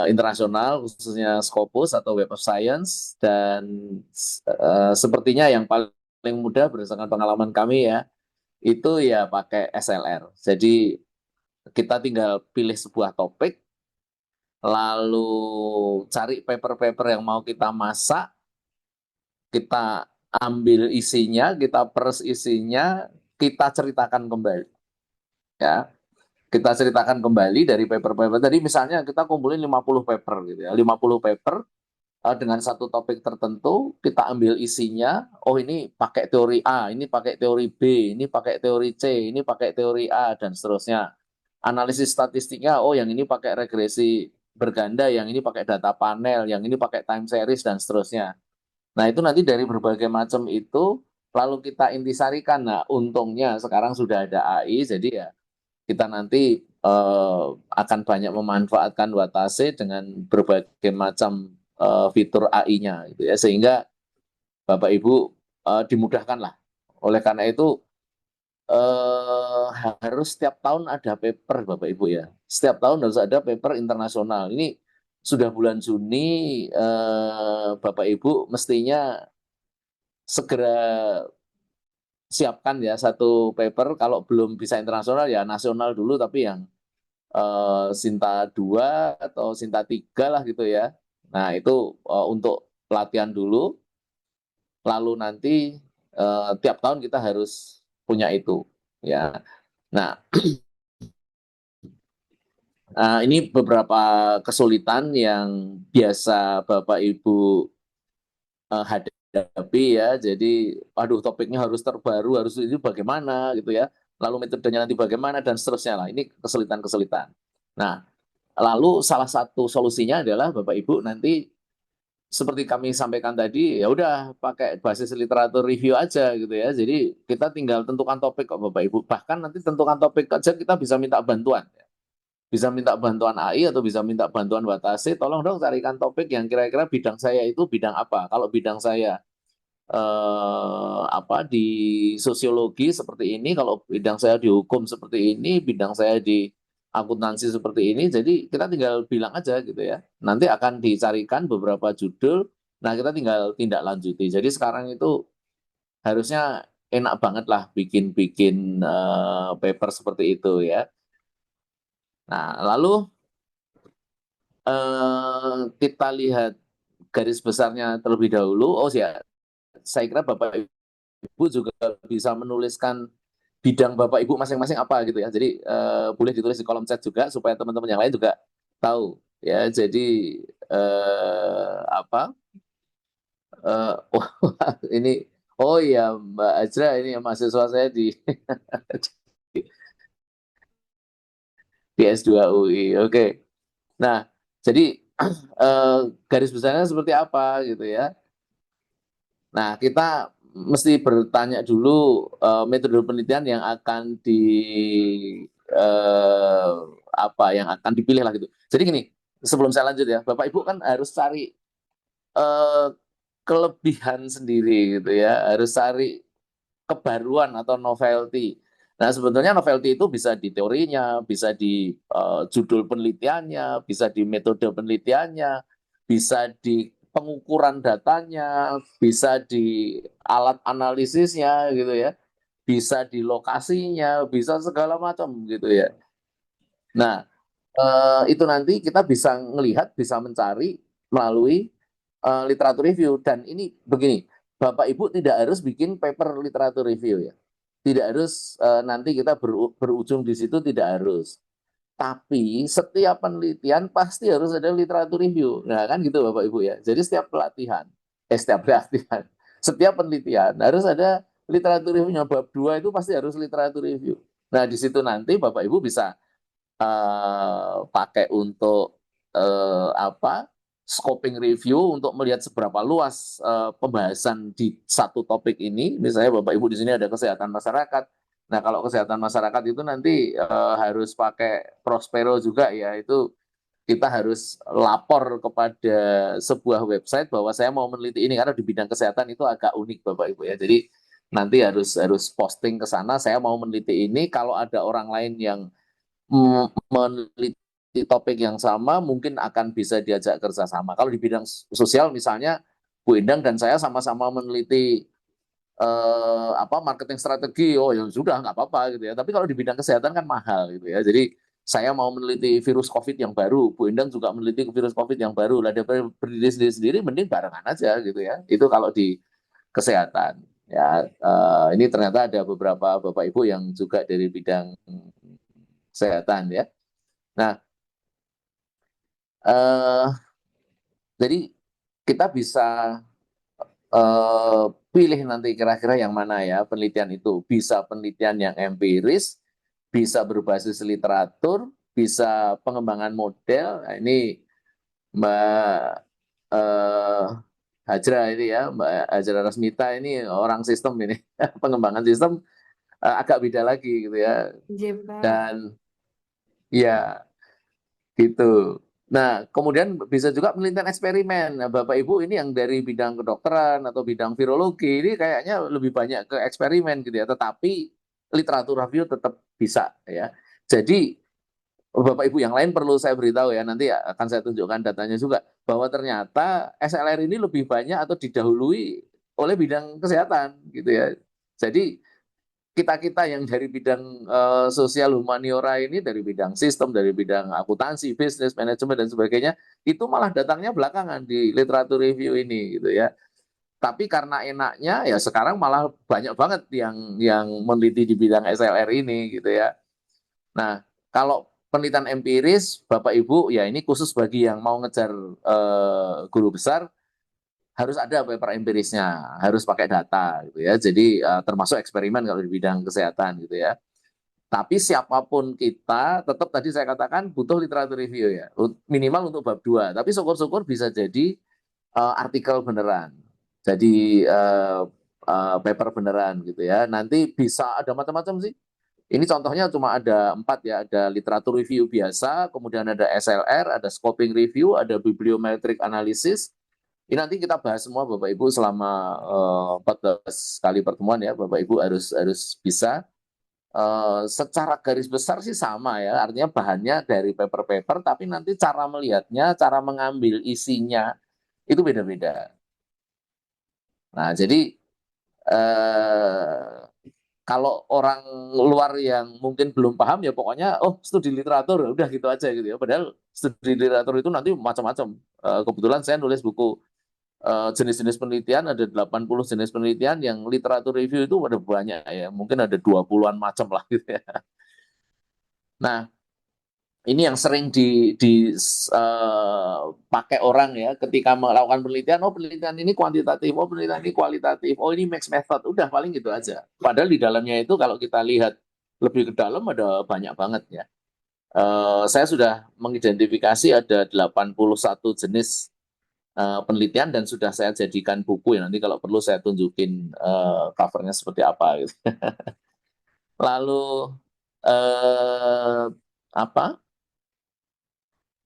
internasional khususnya Scopus atau Web of Science, dan sepertinya yang paling mudah berdasarkan pengalaman kami ya itu ya pakai SLR. Jadi kita tinggal pilih sebuah topik, lalu cari paper-paper yang mau kita masak, kita ambil isinya, kita peres isinya, kita ceritakan kembali ya. Kita ceritakan kembali dari paper-paper tadi, misalnya kita kumpulin 50 paper gitu ya. 50 paper dengan satu topik tertentu, kita ambil isinya, oh ini pakai teori A, ini pakai teori B, ini pakai teori C, ini pakai teori A, dan seterusnya. Analisis statistiknya, oh yang ini pakai regresi berganda, yang ini pakai data panel, yang ini pakai time series, dan seterusnya. Nah itu nanti dari berbagai macam itu, lalu kita intisarikan. Nah untungnya sekarang sudah ada AI, jadi ya kita nanti akan banyak memanfaatkan Watase dengan berbagai macam fitur AI-nya gitu ya, sehingga Bapak Ibu dimudahkan lah. Oleh karena itu harus setiap tahun ada paper Bapak Ibu ya. Setiap tahun harus ada paper internasional. Ini sudah bulan Juni, Bapak Ibu mestinya segera siapkan ya satu paper. Kalau belum bisa internasional ya nasional dulu, tapi yang Sinta 2 atau Sinta 3 lah gitu ya. Nah itu untuk pelatihan dulu, lalu nanti tiap tahun kita harus punya itu ya. Nah, ini beberapa kesulitan yang biasa Bapak Ibu hadapi ya. Jadi, aduh topiknya harus terbaru, harus ini bagaimana gitu ya. Lalu metodenya nanti bagaimana dan seterusnya lah. Ini kesulitan-kesulitan. Nah, lalu salah satu solusinya adalah Bapak Ibu nanti seperti kami sampaikan tadi, ya udah pakai basis literatur review aja gitu ya. Jadi kita tinggal tentukan topik kok Bapak Ibu. Bahkan nanti tentukan topik aja kita bisa minta bantuan. Bisa minta bantuan AI atau bisa minta bantuan Watase, tolong dong carikan topik yang kira-kira bidang saya itu bidang apa. Kalau bidang saya di sosiologi seperti ini, kalau bidang saya di hukum seperti ini, bidang saya di akuntansi seperti ini, jadi kita tinggal bilang aja gitu ya. Nanti akan dicarikan beberapa judul, nah kita tinggal tindak lanjuti. Jadi sekarang itu harusnya enak banget lah bikin-bikin paper seperti itu ya. Nah, lalu kita lihat garis besarnya terlebih dahulu. Oh ya, saya kira Bapak Ibu juga bisa menuliskan bidang Bapak Ibu masing-masing apa gitu ya. Jadi boleh ditulis di kolom chat juga supaya teman-teman yang lain juga tahu ya. Jadi apa? Ini oh iya Mbak Ajra ini mahasiswa saya di di S2 UI. Oke. Nah, jadi garis besarnya seperti apa gitu ya. Nah, kita mesti bertanya dulu metode penelitian yang akan eh, yang akan dipilih lah gitu. Jadi gini, sebelum saya lanjut ya, Bapak Ibu kan harus cari eh, kelebihan sendiri gitu ya, harus cari kebaruan atau novelty. Nah, sebetulnya novelty itu bisa di teorinya, bisa di judul penelitiannya, bisa di metode penelitiannya, bisa di pengukuran datanya, bisa di alat analisisnya gitu ya, bisa di lokasinya, bisa segala macam gitu ya. Nah, itu nanti kita bisa melihat, bisa mencari melalui literatur review. Dan ini begini, Bapak Ibu tidak harus bikin paper literatur review ya. Tidak harus nanti kita berujung di situ, tidak harus. Tapi setiap penelitian pasti harus ada literatur review. Nah kan gitu Bapak Ibu ya. Jadi setiap penelitian harus ada literatur review-nya. Bab 2 itu pasti harus literatur review. Nah di situ nanti Bapak Ibu bisa pakai untuk scoping review untuk melihat seberapa luas pembahasan di satu topik ini. Misalnya Bapak Ibu di sini ada kesehatan masyarakat. Nah, kalau kesehatan masyarakat itu nanti harus pakai Prospero juga ya. Itu kita harus lapor kepada sebuah website bahwa saya mau meneliti ini karena di bidang kesehatan itu agak unik Bapak Ibu ya. Jadi nanti harus posting ke sana saya mau meneliti ini, kalau ada orang lain yang meneliti topik yang sama mungkin akan bisa diajak kerjasama. Kalau di bidang sosial misalnya Bu Endang dan saya sama-sama meneliti marketing strategi, oh ya sudah nggak apa-apa gitu ya. Tapi kalau di bidang kesehatan kan mahal gitu ya. Jadi saya mau meneliti virus COVID yang baru, Bu Endang juga meneliti virus COVID yang baru. Lah daripada berdiri sendiri-sendiri, mending barengan aja gitu ya. Itu kalau di kesehatan. Ya, ini ternyata ada beberapa Bapak Ibu yang juga dari bidang kesehatan ya. Nah, eh, jadi kita bisa pilih nanti kira-kira yang mana ya penelitian itu. Bisa penelitian yang empiris, bisa berbasis literatur, bisa pengembangan model. Nah, ini Mbak eh, Hajra ini ya, Mbak Hajra Rasmita ini orang sistem ini. Pengembangan sistem agak beda lagi gitu ya. Iya, Pak. Dan ya gitu. Nah, kemudian bisa juga penelitian eksperimen. Nah, Bapak Ibu ini yang dari bidang kedokteran atau bidang virologi ini kayaknya lebih banyak ke eksperimen gitu ya. Tetapi literatur review tetap bisa ya. Jadi Bapak Ibu yang lain perlu saya beritahu ya, nanti akan saya tunjukkan datanya juga bahwa ternyata SLR ini lebih banyak atau didahului oleh bidang kesehatan gitu ya. Jadi kita-kita yang dari bidang sosial humaniora ini, dari bidang sistem, dari bidang akuntansi, bisnis, manajemen dan sebagainya, itu malah datangnya belakangan di literatur review ini gitu ya. Tapi karena enaknya ya sekarang malah banyak banget yang meneliti di bidang SLR ini gitu ya. Nah, kalau penelitian empiris, Bapak Ibu, ya ini khusus bagi yang mau ngejar guru besar, harus ada paper empirisnya, harus pakai data gitu ya. Jadi termasuk eksperimen kalau di bidang kesehatan gitu ya. Tapi siapapun kita, tetap tadi saya katakan butuh literatur review ya, minimal untuk bab 2. Tapi syukur-syukur bisa jadi artikel beneran, jadi paper beneran gitu ya. Nanti bisa ada macam-macam sih. Ini contohnya cuma ada 4 ya, ada literatur review biasa, kemudian ada SLR, ada scoping review, ada bibliometric analysis. Ini nanti kita bahas semua Bapak Ibu selama 14 kali pertemuan ya, Bapak Ibu harus harus bisa. Secara garis besar sih sama ya, artinya bahannya dari paper-paper, tapi nanti cara melihatnya, cara mengambil isinya itu beda-beda. Nah, jadi eh, kalau orang luar yang mungkin belum paham ya pokoknya studi literatur udah gitu aja gitu ya. Padahal studi literatur itu nanti macam-macam. Kebetulan saya nulis buku jenis-jenis penelitian, ada 80 jenis penelitian, yang literatur review itu ada banyak ya. Mungkin ada 20-an macam lah gitu ya. Nah, ini yang sering dipakai orang ya ketika melakukan penelitian. Oh, penelitian ini kuantitatif, oh penelitian ini kualitatif, oh ini mixed method, udah paling gitu aja. Padahal di dalamnya itu kalau kita lihat lebih ke dalam ada banyak banget ya. Saya sudah mengidentifikasi ada 81 jenis penelitian dan sudah saya jadikan buku ya. Nanti kalau perlu saya tunjukin covernya seperti apa gitu. Lalu apa?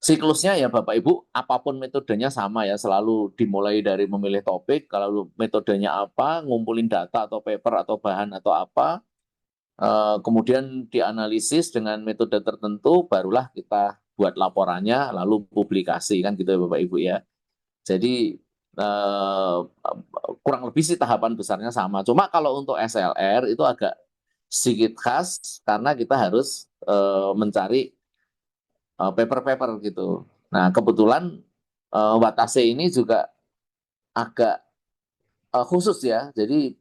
Siklusnya ya Bapak Ibu, apapun metodenya sama ya, selalu dimulai dari memilih topik, kalau metodenya apa, ngumpulin data atau paper atau bahan atau apa, kemudian dianalisis dengan metode tertentu, barulah kita buat laporannya, lalu publikasi kan gitu ya Bapak Ibu ya. Jadi kurang lebih sih tahapan besarnya sama. Cuma kalau untuk SLR itu agak sedikit khas karena kita harus mencari paper-paper gitu. Nah, kebetulan Watase ini juga agak khusus ya. Jadi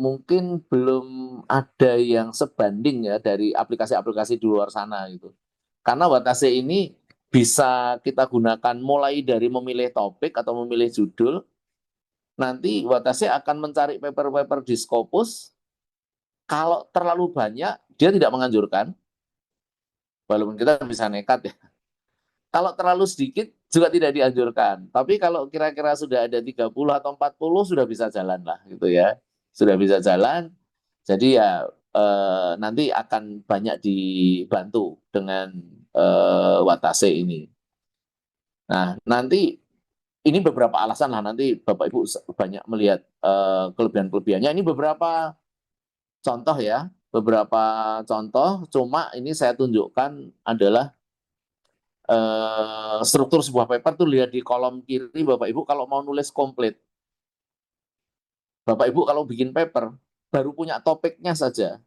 mungkin belum ada yang sebanding ya dari aplikasi-aplikasi di luar sana gitu. Karena Watase ini bisa kita gunakan mulai dari memilih topik atau memilih judul. Nanti Watase akan mencari paper-paper di Scopus. Kalau terlalu banyak, dia tidak menganjurkan. Walaupun kita bisa nekat ya. Kalau terlalu sedikit juga tidak dianjurkan. Tapi kalau kira-kira sudah ada 30 atau 40 sudah bisa jalan lah gitu ya. Sudah bisa jalan. Jadi ya nanti akan banyak dibantu dengan Watase ini. Nah, nanti ini beberapa alasan lah, nanti Bapak Ibu banyak melihat kelebihan-kelebihannya. Ini beberapa contoh ya, beberapa contoh. Cuma ini saya tunjukkan adalah struktur sebuah paper tuh lihat di kolom kiri Bapak Ibu kalau mau nulis komplit. Bapak Ibu kalau bikin paper baru punya topiknya saja,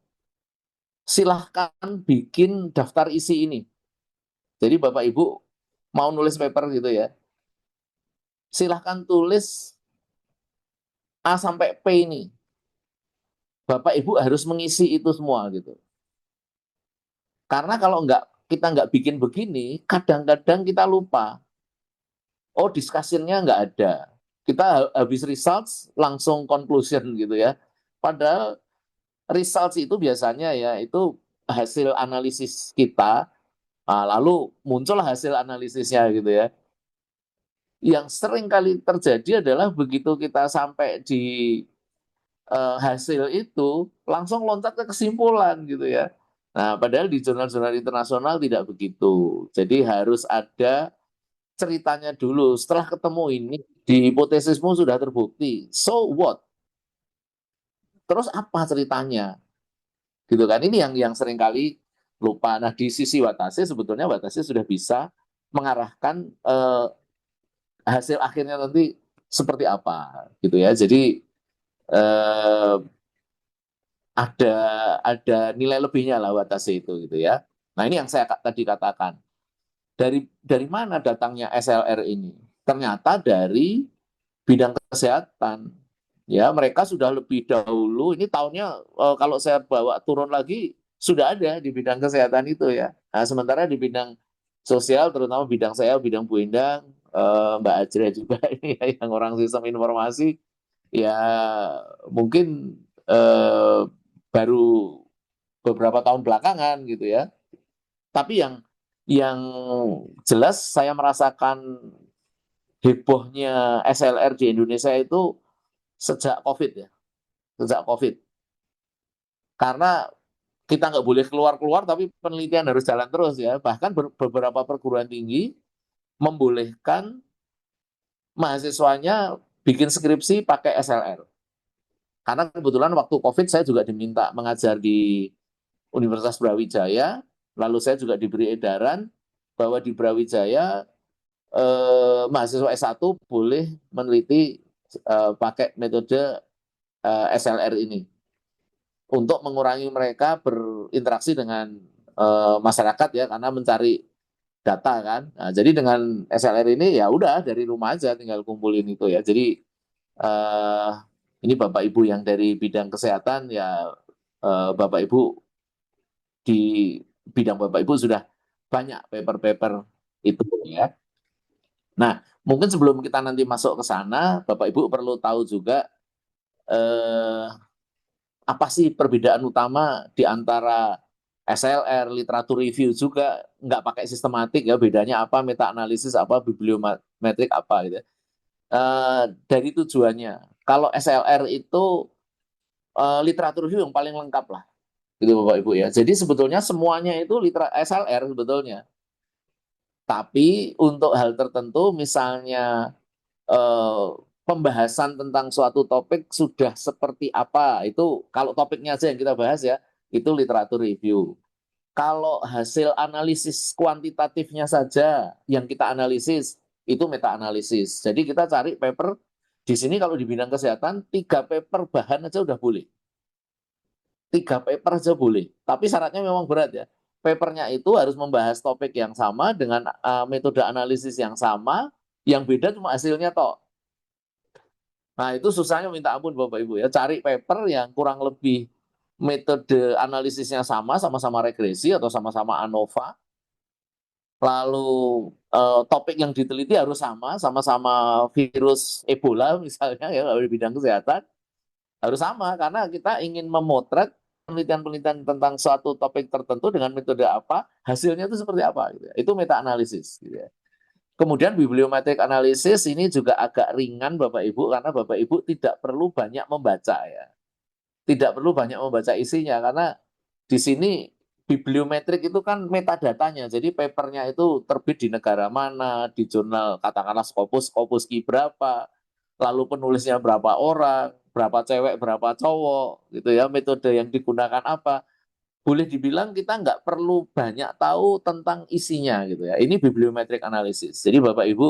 silahkan bikin daftar isi ini. Jadi Bapak Ibu mau nulis paper gitu ya, silahkan tulis A sampai P ini. Bapak Ibu harus mengisi itu semua gitu. Karena kalau kita nggak bikin begini, kadang-kadang kita lupa. Oh, discussion-nya nggak ada. Kita habis results langsung conclusion gitu ya. Padahal results itu biasanya ya itu hasil analisis kita, lalu muncul hasil analisisnya gitu ya. Yang sering kali terjadi adalah begitu kita sampai di hasil itu langsung loncat ke kesimpulan gitu ya. Nah, padahal di jurnal-jurnal internasional tidak begitu. Jadi harus ada ceritanya dulu. Setelah ketemu ini, di hipotesismu sudah terbukti. So what? Terus apa ceritanya? Gitu kan? Ini yang seringkali lupa. Nah, di sisi Watase sebetulnya Watase sudah bisa mengarahkan hasil akhirnya nanti seperti apa, gitu ya. Jadi eh, ada nilai lebihnya lah Watase itu, gitu ya. Nah, ini yang saya tadi katakan. Dari mana datangnya SLR ini? Ternyata dari bidang kesehatan. Ya, mereka sudah lebih dahulu. Ini tahunnya kalau saya bawa turun lagi sudah ada di bidang kesehatan itu ya. Nah, sementara di bidang sosial, terutama bidang saya, bidang Bu Endang, Mbak Ajra juga ini ya, yang orang sistem informasi, ya mungkin baru beberapa tahun belakangan gitu ya. Tapi yang jelas saya merasakan hebohnya SLR di Indonesia itu sejak COVID ya, sejak COVID. Karena kita nggak boleh keluar-keluar, tapi penelitian harus jalan terus ya. Bahkan beberapa perguruan tinggi membolehkan mahasiswanya bikin skripsi pakai SLR. Karena kebetulan waktu COVID saya juga diminta mengajar di Universitas Brawijaya, lalu saya juga diberi edaran bahwa di Brawijaya mahasiswa S1 boleh meneliti pakai metode SLR ini untuk mengurangi mereka berinteraksi dengan masyarakat ya, karena mencari data kan. Nah, jadi dengan SLR ini ya udah dari rumah aja tinggal kumpulin itu ya. Jadi eh, ini Bapak Ibu yang dari bidang kesehatan ya, Bapak Ibu di bidang Bapak Ibu sudah banyak paper-paper itu ya. Nah, mungkin sebelum kita nanti masuk ke sana, Bapak Ibu perlu tahu juga eh, apa sih perbedaan utama di antara SLR, literatur review juga nggak pakai sistematik ya, bedanya apa, meta analisis apa, bibliometrik apa gitu. Dari tujuannya, kalau SLR itu literatur review yang paling lengkap lah, gitu Bapak Ibu ya. Jadi sebetulnya semuanya itu SLR sebetulnya. Tapi untuk hal tertentu, misalnya eh, pembahasan tentang suatu topik sudah seperti apa, itu kalau topiknya aja yang kita bahas ya, itu literatur review. Kalau hasil analisis kuantitatifnya saja yang kita analisis, itu meta analisis. Jadi kita cari paper di sini kalau di bidang kesehatan 3 paper bahan aja udah boleh. 3 paper aja boleh. Tapi syaratnya memang berat ya. Papernya itu harus membahas topik yang sama dengan metode analisis yang sama, yang beda cuma hasilnya toh. Nah, itu susahnya minta ampun Bapak Ibu ya. Cari paper yang kurang lebih metode analisisnya sama, sama-sama regresi atau sama-sama ANOVA. Lalu topik yang diteliti harus sama, sama-sama virus Ebola misalnya ya, di bidang kesehatan. Harus sama, karena kita ingin memotret penelitian-penelitian tentang suatu topik tertentu dengan metode apa, hasilnya itu seperti apa. Gitu ya. Itu meta-analisis. Gitu ya. Kemudian bibliometrik analisis ini juga agak ringan Bapak Ibu, karena Bapak Ibu tidak perlu banyak membaca ya. Tidak perlu banyak membaca isinya, karena di sini bibliometrik itu kan metadatanya. Jadi papernya itu terbit di negara mana, di jurnal katakanlah Scopus, Scopus Ki berapa, lalu penulisnya berapa orang, berapa cewek, berapa cowok, gitu ya, metode yang digunakan apa. Boleh dibilang kita nggak perlu banyak tahu tentang isinya gitu ya. Ini bibliometrik analisis. Jadi Bapak Ibu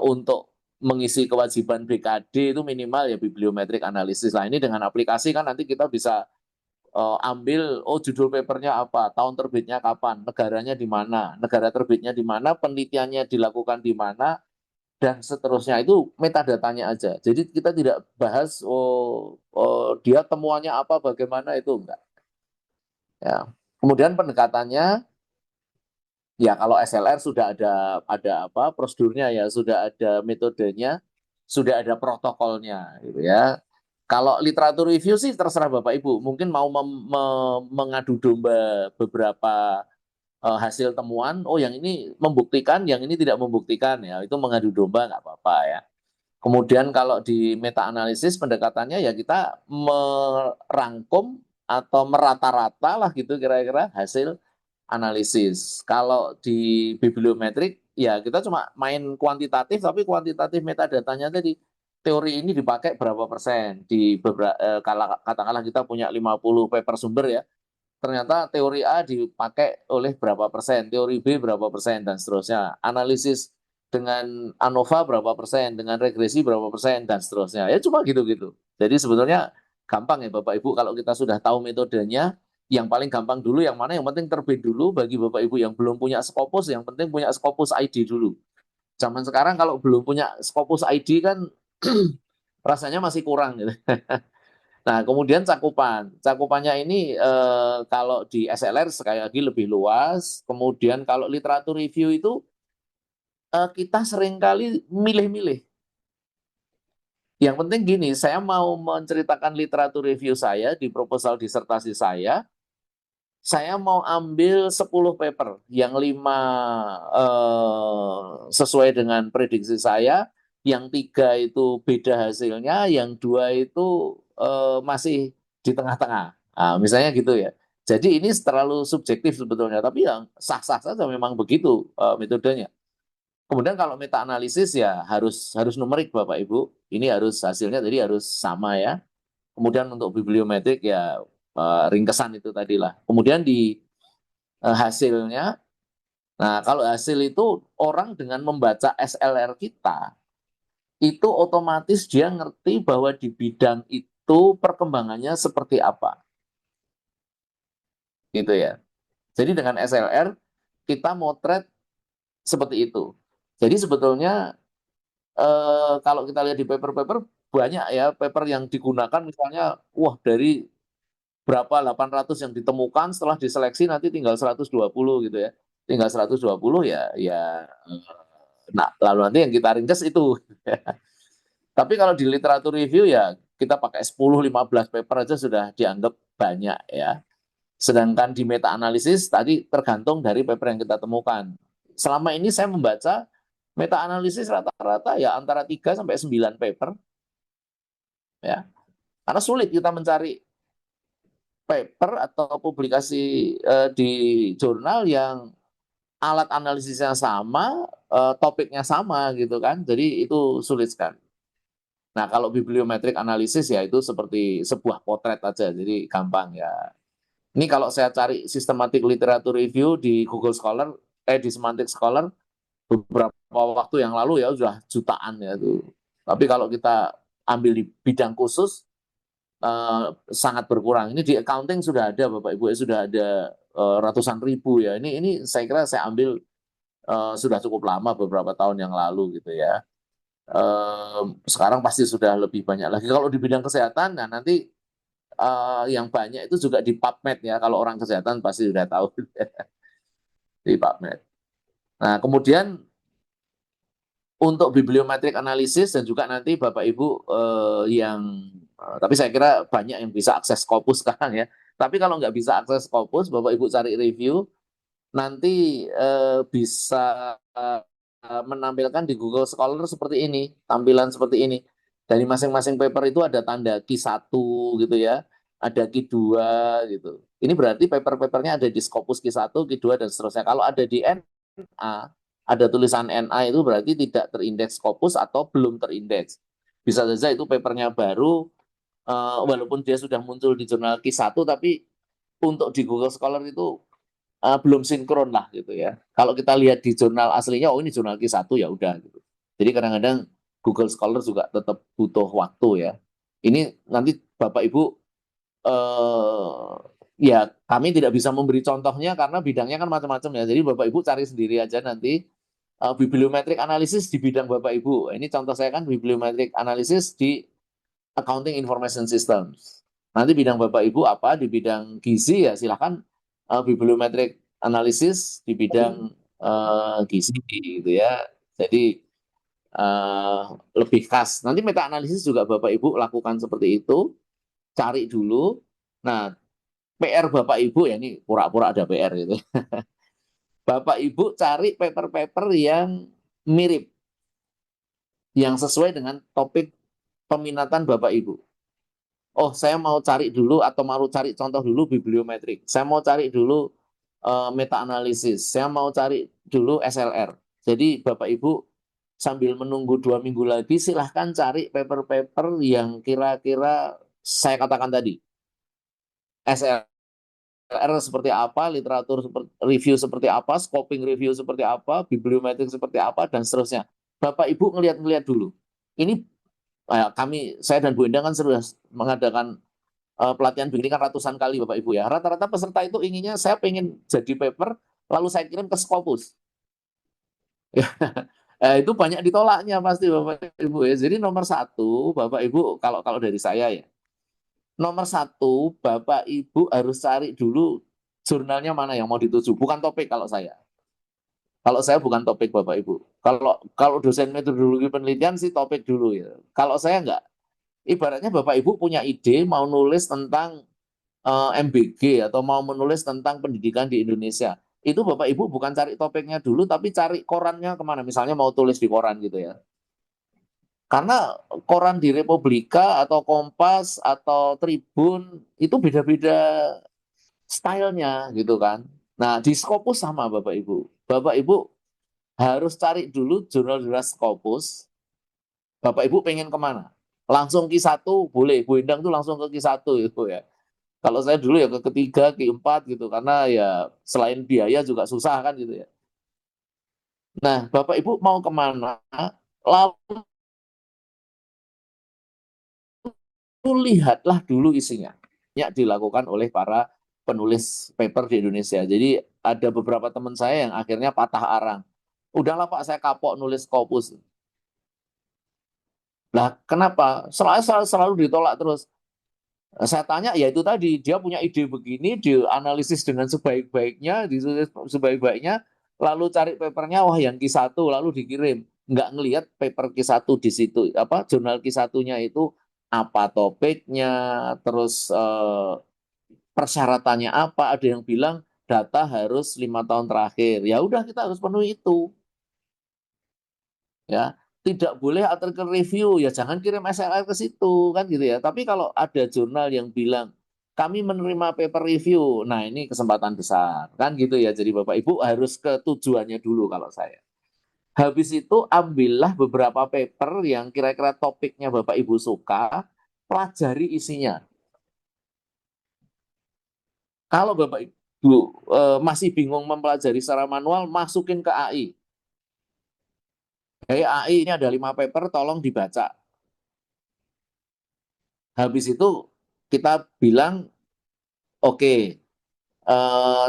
untuk mengisi kewajiban BKD itu minimal ya bibliometrik analisis. Nah ini dengan aplikasi kan nanti kita bisa ambil judul papernya apa, tahun terbitnya kapan, negaranya di mana, negara terbitnya di mana, penelitiannya dilakukan di mana, dan seterusnya. Itu metadatanya aja. Jadi kita tidak bahas dia temuannya apa, bagaimana, itu enggak. Ya. Kemudian pendekatannya ya kalau SLR sudah ada apa prosedurnya ya, sudah ada metodenya, sudah ada protokolnya gitu ya. Kalau literatur review sih terserah Bapak Ibu, mungkin mau mengadu domba beberapa hasil temuan, oh yang ini membuktikan, yang ini tidak membuktikan ya, itu mengadu domba nggak apa-apa ya. Kemudian kalau di meta analisis pendekatannya ya kita merangkum atau merata-rata lah gitu kira-kira hasil analisis. Kalau di bibliometrik ya kita cuma main kuantitatif, tapi kuantitatif metadatanya tadi teori ini dipakai berapa persen di beberapa katakanlah kita punya 50 paper sumber ya. Ternyata teori A dipakai oleh berapa persen, teori B berapa persen dan seterusnya. Analisis dengan ANOVA berapa persen, dengan regresi berapa persen dan seterusnya. Ya cuma gitu-gitu. Jadi sebetulnya gampang ya Bapak Ibu kalau kita sudah tahu metodenya. Yang paling gampang dulu yang mana, yang penting terbit dulu bagi Bapak Ibu yang belum punya Scopus, yang penting punya Scopus ID dulu. Zaman sekarang kalau belum punya Scopus ID kan rasanya masih kurang gitu. Nah, kemudian cakupannya ini kalau di SLR sekali lagi lebih luas. Kemudian kalau literatur review itu kita seringkali milih-milih. Yang penting gini, saya mau menceritakan literatur review saya di proposal disertasi saya mau ambil 10 paper, yang 5 sesuai dengan prediksi saya, yang 3 itu beda hasilnya, yang 2 itu masih di tengah-tengah. Nah, misalnya gitu ya. Jadi ini terlalu subjektif sebetulnya, tapi yang sah-sah saja memang begitu metodenya. Kemudian kalau meta analisis ya harus numerik Bapak Ibu. Ini harus hasilnya jadi harus sama ya. Kemudian untuk bibliometrik ya ringkesan itu tadilah. Kemudian di hasilnya, nah kalau hasil itu orang dengan membaca SLR kita, itu otomatis dia ngerti bahwa di bidang itu perkembangannya seperti apa. Gitu ya. Jadi dengan SLR kita motret seperti itu. Jadi sebetulnya kalau kita lihat di paper-paper banyak ya paper yang digunakan misalnya dari berapa 800 yang ditemukan setelah diseleksi nanti tinggal 120 gitu ya. Tinggal 120 ya nah lalu nanti yang kita ringkas itu. Tapi kalau di literatur review ya kita pakai 10-15 paper aja sudah dianggap banyak ya. Sedangkan di meta analisis tadi tergantung dari paper yang kita temukan. Selama ini saya membaca meta analisis rata-rata ya antara 3 sampai 9 paper ya. Karena sulit kita mencari paper atau publikasi di jurnal yang alat analisisnya sama, topiknya sama gitu kan. Jadi itu sulit sekali. Nah, kalau bibliometrik analisis ya itu seperti sebuah potret aja, jadi gampang ya. Ini kalau saya cari systematic literature review di Google Scholar, di Semantic Scholar, beberapa waktu yang lalu ya sudah jutaan ya itu. Tapi kalau kita ambil di bidang khusus, sangat berkurang. Ini di accounting sudah ada Bapak Ibu, sudah ada ratusan ribu ya. Ini saya kira saya ambil sudah cukup lama beberapa tahun yang lalu gitu ya. Sekarang pasti sudah lebih banyak lagi. Kalau di bidang kesehatan, nah nanti yang banyak itu juga di PubMed ya. Kalau orang kesehatan pasti sudah tahu di PubMed. Nah kemudian untuk bibliometrik analisis dan juga nanti Bapak Ibu tapi saya kira banyak yang bisa akses Scopus sekarang ya. Tapi kalau nggak bisa akses Scopus, Bapak Ibu cari review, nanti bisa menampilkan di Google Scholar seperti ini, tampilan seperti ini. Dari masing-masing paper itu ada tanda Q1 gitu ya, ada Q2 gitu. Ini berarti paper-papernya ada di Scopus Q1, Q2 dan seterusnya. Kalau ada di NA, ada tulisan NA itu berarti tidak terindeks Scopus atau belum terindeks. Bisa saja itu papernya baru, walaupun dia sudah muncul di jurnal Q1, tapi untuk di Google Scholar itu belum sinkron lah gitu ya. Kalau kita lihat di jurnal aslinya, ini jurnal Q1 ya udah gitu. Jadi kadang-kadang Google Scholar juga tetap butuh waktu ya. Ini nanti Bapak Ibu ya kami tidak bisa memberi contohnya karena bidangnya kan macam-macam ya. Jadi Bapak Ibu cari sendiri aja nanti bibliometrik analisis di bidang Bapak Ibu. Ini contoh saya kan bibliometrik analisis di Accounting Information Systems. Nanti bidang Bapak Ibu apa di bidang gizi ya silakan bibliometrik analisis di bidang gizi gitu ya. Jadi lebih khas. Nanti meta analisis juga Bapak Ibu lakukan seperti itu. Cari dulu. Nah, PR Bapak Ibu ya ini pura-pura ada PR gitu. Bapak Ibu cari paper-paper yang mirip, yang sesuai dengan topik peminatan Bapak Ibu. oh saya mau cari dulu atau mau cari contoh dulu bibliometrik, saya mau cari dulu meta analisis, saya mau cari dulu SLR. Jadi Bapak Ibu sambil menunggu 2 minggu lagi silahkan cari paper-paper yang kira-kira saya katakan tadi. SLR seperti apa, literatur review seperti apa, scoping review seperti apa, bibliometrik seperti apa, dan seterusnya. Bapak Ibu ngelihat-ngelihat dulu. Ini saya dan Bu Endang kan sudah mengadakan pelatihan begini kan ratusan kali Bapak Ibu ya. Rata-rata peserta itu inginnya saya pengen jadi paper, lalu saya kirim ke Scopus. Itu banyak ditolaknya pasti Bapak Ibu ya. Jadi nomor satu Bapak Ibu kalau kalau dari saya ya, nomor satu Bapak Ibu harus cari dulu jurnalnya mana yang mau dituju. Bukan topik kalau saya. Kalau saya bukan topik Bapak Ibu. Kalau kalau dosen metodologi penelitian sih topik dulu ya. Kalau saya enggak. Ibaratnya Bapak Ibu punya ide mau nulis tentang MBG atau mau menulis tentang pendidikan di Indonesia. Itu Bapak Ibu bukan cari topiknya dulu, tapi cari korannya kemana. Misalnya mau tulis di koran gitu ya. Karena koran di Republika atau Kompas atau Tribun itu beda-beda stylenya gitu kan. Nah di Scopus sama Bapak Ibu. Bapak Ibu harus cari dulu jurnal-jurnal Scopus. Bapak Ibu pengen kemana? Langsung Q1 boleh. Bu Endang tuh langsung ke Q1 itu ya. Kalau saya dulu ya ke ketiga, keempat gitu, karena ya selain biaya juga susah kan gitu ya. Nah, Bapak Ibu mau kemana? Lalu lihatlah dulu isinya. Ya dilakukan oleh para penulis paper di Indonesia. Jadi ada beberapa teman saya yang akhirnya patah arang. Udahlah Pak, saya kapok nulis Scopus. Nah, kenapa? Selalu ditolak terus. Saya tanya, ya itu tadi, dia punya ide begini, dianalisis dengan sebaik-baiknya, ditulis sebaik-baiknya, lalu cari papernya, wah yang Q1, lalu dikirim. Nggak ngelihat paper Q1 di situ, apa jurnal Q1-nya itu, apa topiknya, terus persyaratannya apa, ada yang bilang data harus 5 tahun terakhir. Ya udah kita harus penuhi itu. Ya, tidak boleh artikel review, ya jangan kirim SLR ke situ kan gitu ya. Tapi kalau ada jurnal yang bilang kami menerima paper review, nah ini kesempatan besar kan gitu ya. Jadi Bapak Ibu harus ke tujuannya dulu kalau saya. Habis itu ambillah beberapa paper yang kira-kira topiknya Bapak Ibu suka, pelajari isinya. Kalau Bapak Ibu masih bingung mempelajari secara manual, masukin ke AI. Hey AI ini ada 5 paper, tolong dibaca. Habis itu kita bilang, oke,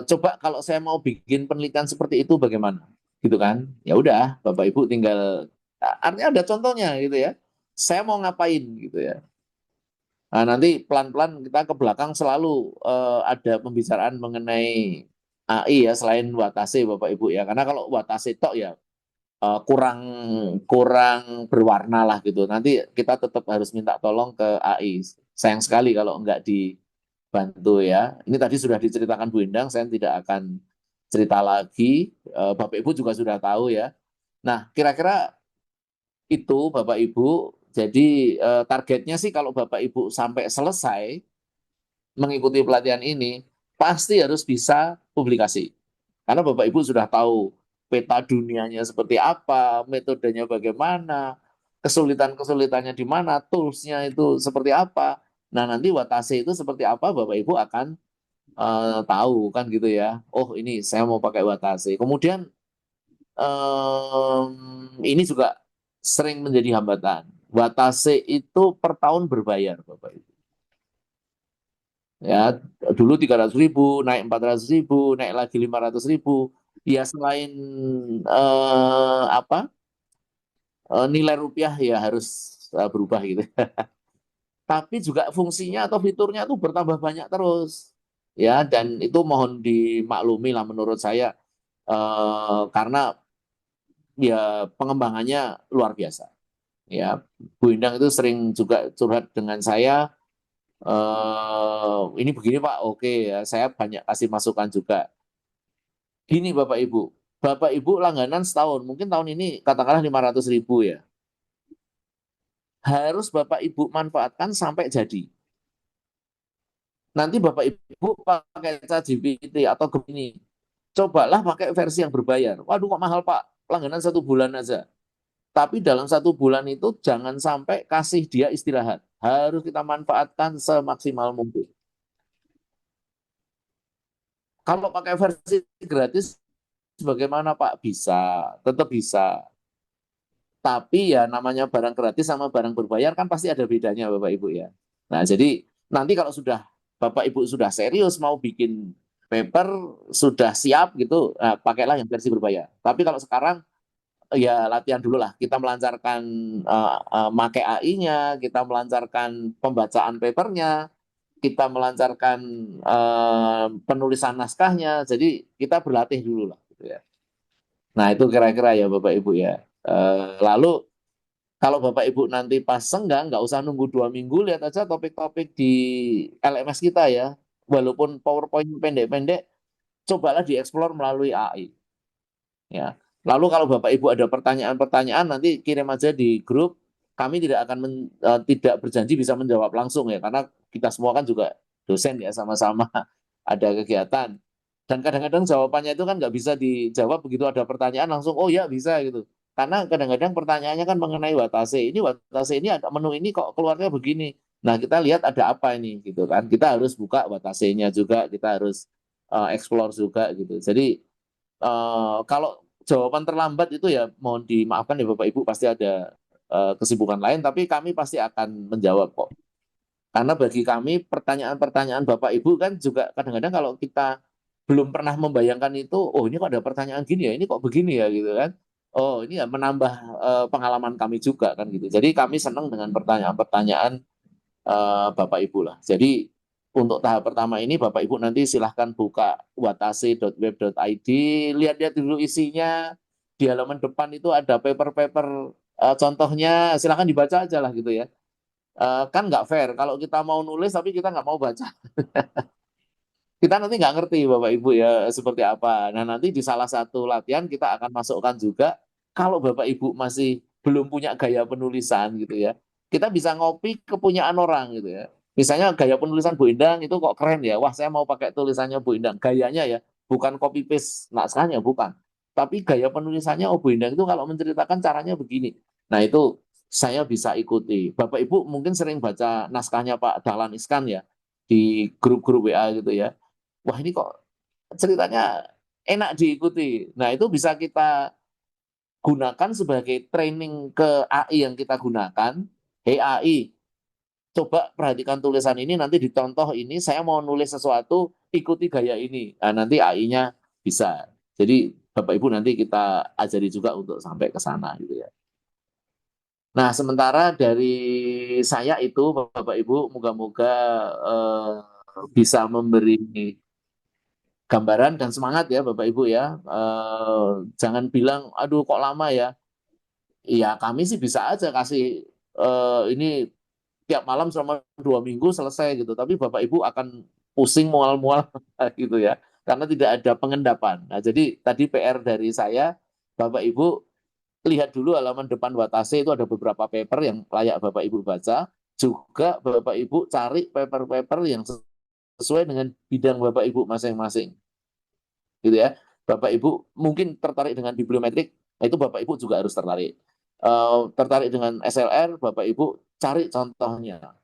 coba kalau saya mau bikin penelitian seperti itu bagaimana, gitu kan? Ya udah, Bapak Ibu tinggal, artinya ada contohnya gitu ya. Saya mau ngapain gitu ya. Nah, nanti pelan-pelan kita ke belakang selalu ada pembicaraan mengenai AI ya selain Watase Bapak Ibu ya. Karena kalau Watase tok ya kurang kurang berwarna lah gitu. Nanti kita tetap harus minta tolong ke AI. Sayang sekali kalau nggak dibantu ya. Ini tadi sudah diceritakan Bu Endang, saya tidak akan cerita lagi. Bapak Ibu juga sudah tahu ya. Nah, kira-kira itu Bapak Ibu. Jadi targetnya sih kalau Bapak Ibu sampai selesai mengikuti pelatihan ini, pasti harus bisa publikasi. Karena Bapak Ibu sudah tahu peta dunianya seperti apa, metodenya bagaimana, kesulitan-kesulitannya di mana, tools-nya itu seperti apa. Nah, nanti Watase itu seperti apa, Bapak Ibu akan tahu kan gitu ya. Oh, ini saya mau pakai Watase. Kemudian ini juga sering menjadi hambatan. Watase itu per tahun berbayar, Bapak Ibu. Ya, dulu 300.000, naik 400.000, naik lagi 500.000. Ya selain apa nilai rupiah ya harus berubah gitu. Tapi juga fungsinya atau fiturnya tuh bertambah banyak terus. Ya, dan itu mohon dimaklumi lah menurut saya karena ya pengembangannya luar biasa. Ya, Bu Endang itu sering juga curhat dengan saya. Ini begini Pak, oke ya, saya banyak kasih masukan juga. Gini Bapak Ibu langganan setahun, mungkin tahun ini katakanlah 500.000 ya. Harus Bapak Ibu manfaatkan sampai jadi. Nanti Bapak Ibu pakai ChatGPT atau Gemini, cobalah pakai versi yang berbayar. Waduh kok mahal Pak, langganan 1 bulan aja. Tapi dalam 1 bulan itu jangan sampai kasih dia istirahat. Harus kita manfaatkan semaksimal mungkin. Kalau pakai versi gratis, bagaimana Pak? Bisa, tetap bisa. Tapi ya namanya barang gratis sama barang berbayar kan pasti ada bedanya Bapak Ibu ya. Nah jadi nanti kalau sudah Bapak Ibu sudah serius mau bikin paper, sudah siap gitu, nah, pakailah yang versi berbayar. Tapi kalau sekarang ya latihan dulu lah. Kita melancarkan make AI-nya, kita melancarkan pembacaan papernya, kita melancarkan penulisan naskahnya. Jadi kita berlatih dulu lah. Gitu ya. Nah itu kira-kira ya Bapak Ibu ya. Lalu kalau Bapak Ibu nanti pas senggang, nggak usah nunggu 2 minggu, lihat aja topik-topik di LMS kita ya. Walaupun PowerPoint pendek-pendek, cobalah dieksplor melalui AI. Ya. Lalu kalau Bapak Ibu ada pertanyaan-pertanyaan, nanti kirim aja di grup. Kami tidak akan tidak berjanji bisa menjawab langsung ya, karena kita semua kan juga dosen ya, sama-sama ada kegiatan. Dan kadang-kadang jawabannya itu kan nggak bisa dijawab begitu ada pertanyaan langsung, oh ya bisa gitu. Karena kadang-kadang pertanyaannya kan mengenai Watase. Ini Watase ini ada menu ini kok keluarnya begini. Nah kita lihat ada apa ini gitu kan. Kita harus buka Watase-nya juga, kita harus explore juga gitu. Jadi kalau jawaban terlambat itu ya mohon dimaafkan ya Bapak Ibu, pasti ada kesibukan lain, tapi kami pasti akan menjawab kok. Karena bagi kami pertanyaan-pertanyaan Bapak Ibu kan juga kadang-kadang kalau kita belum pernah membayangkan itu, oh ini kok ada pertanyaan gini ya, ini kok begini ya gitu kan. Oh ini ya menambah pengalaman kami juga kan gitu. Jadi kami senang dengan pertanyaan-pertanyaan Bapak Ibu lah. Jadi untuk tahap pertama ini Bapak Ibu nanti silahkan buka watase.web.id, lihat-lihat dulu isinya. Di halaman depan itu ada paper-paper contohnya, silahkan dibaca aja lah gitu ya. Kan nggak fair kalau kita mau nulis tapi kita nggak mau baca. Kita nanti nggak ngerti Bapak Ibu ya seperti apa. Nah nanti di salah satu latihan kita akan masukkan juga, kalau Bapak Ibu masih belum punya gaya penulisan gitu ya, kita bisa ngopi kepunyaan orang gitu ya. Misalnya gaya penulisan Bu Indang itu kok keren ya, wah saya mau pakai tulisannya Bu Indang. Gayanya ya, bukan copy paste naskahnya, bukan. Tapi gaya penulisannya, oh Bu Indang itu kalau menceritakan caranya begini. Nah itu saya bisa ikuti. Bapak Ibu mungkin sering baca naskahnya Pak Dahlan Iskan ya, di grup-grup WA gitu ya. Wah ini kok ceritanya enak diikuti. Nah itu bisa kita gunakan sebagai training ke AI yang kita gunakan. Hey AI, coba perhatikan tulisan ini, nanti dicontoh ini, saya mau nulis sesuatu, ikuti gaya ini. Nah, nanti AI-nya bisa. Jadi Bapak Ibu nanti kita ajari juga untuk sampai ke sana gitu ya. Nah, sementara dari saya itu Bapak Ibu moga-moga eh, bisa memberi gambaran dan semangat ya Bapak Ibu ya. Jangan bilang, aduh kok lama ya. Ya kami sih bisa aja kasih ini tiap malam selama 2 minggu selesai gitu. Tapi Bapak Ibu akan pusing mual-mual gitu ya. Karena tidak ada pengendapan. Nah jadi tadi PR dari saya, Bapak Ibu lihat dulu halaman depan Watase itu ada beberapa paper yang layak Bapak Ibu baca. Juga Bapak Ibu cari paper-paper yang sesuai dengan bidang Bapak Ibu masing-masing gitu ya. Bapak Ibu mungkin tertarik dengan bibliometrik, nah itu Bapak Ibu juga harus tertarik. Tertarik dengan SLR, Bapak Ibu cari contohnya.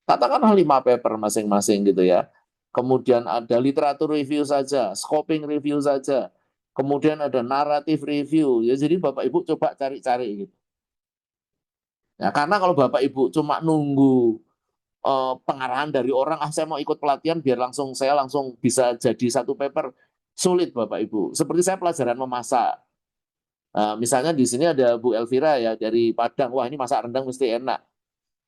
Katakanlah 5 paper masing-masing gitu ya. Kemudian ada literatur review saja, scoping review saja. Kemudian ada naratif review. Ya jadi Bapak Ibu coba cari-cari gitu. Ya, karena kalau Bapak Ibu cuma nunggu pengarahan dari orang, saya mau ikut pelatihan biar saya langsung bisa jadi satu paper, sulit Bapak Ibu. Seperti saya pelajaran memasak. Misalnya di sini ada Bu Elvira ya dari Padang, wah ini masak rendang mesti enak.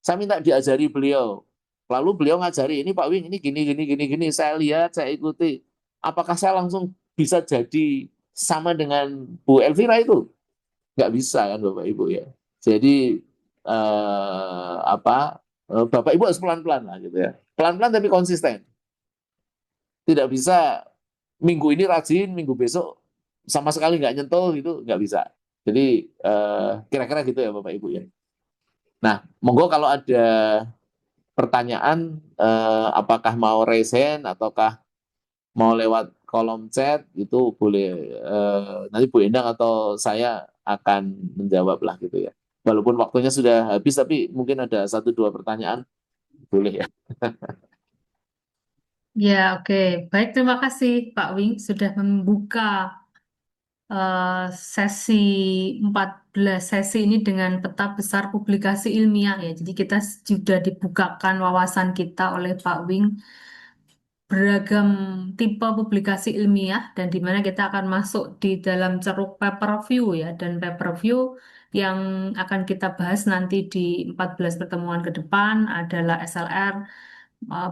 Saya minta diajari beliau. Lalu beliau ngajari, ini Pak Wing, ini gini, gini, gini, gini. Saya lihat, saya ikuti. Apakah saya langsung bisa jadi sama dengan Bu Elvira itu? Nggak bisa kan Bapak Ibu ya. Jadi Bapak Ibu harus pelan-pelan lah gitu ya. Pelan-pelan tapi konsisten. Tidak bisa minggu ini rajin, minggu besok sama sekali nggak nyentuh gitu, nggak bisa. Jadi kira-kira gitu ya Bapak Ibu ya. Nah, monggo kalau ada pertanyaan, apakah mau raise hand ataukah mau lewat kolom chat, itu boleh, nanti Bu Endang atau saya akan menjawab lah gitu ya. Walaupun waktunya sudah habis, tapi mungkin ada satu dua pertanyaan boleh ya. Ya, oke. Baik, terima kasih Pak Wing sudah membuka sesi 14 sesi ini dengan peta besar publikasi ilmiah ya. Jadi kita sudah dibukakan wawasan kita oleh Pak Wing beragam tipe publikasi ilmiah dan di mana kita akan masuk di dalam ceruk paper review ya, dan paper review yang akan kita bahas nanti di 14 pertemuan ke depan adalah SLR,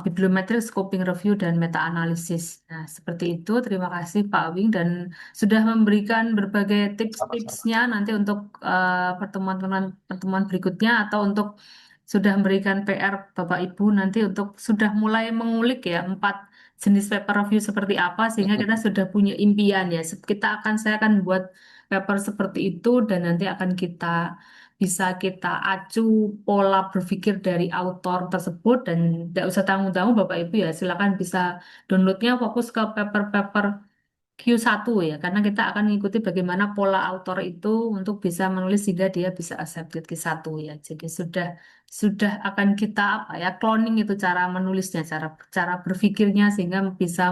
bibliometrik, scoping review, dan meta analisis. Nah, seperti itu. Terima kasih Pak Wing dan sudah memberikan berbagai tips-tipsnya nanti untuk pertemuan-pertemuan pertemuan berikutnya atau untuk sudah memberikan PR Bapak Ibu nanti untuk sudah mulai mengulik ya 4 jenis paper review seperti apa sehingga kita sudah punya impian ya. Saya akan buat paper seperti itu dan nanti akan bisa kita acu pola berpikir dari autor tersebut dan tidak usah tanggung-tanggung Bapak Ibu ya. Silakan bisa downloadnya fokus ke paper-paper Q1 ya, karena kita akan mengikuti bagaimana pola autor itu untuk bisa menulis sehingga dia bisa accepted Q1 ya. Jadi sudah akan kita apa ya cloning itu cara menulisnya, cara cara berpikirnya sehingga bisa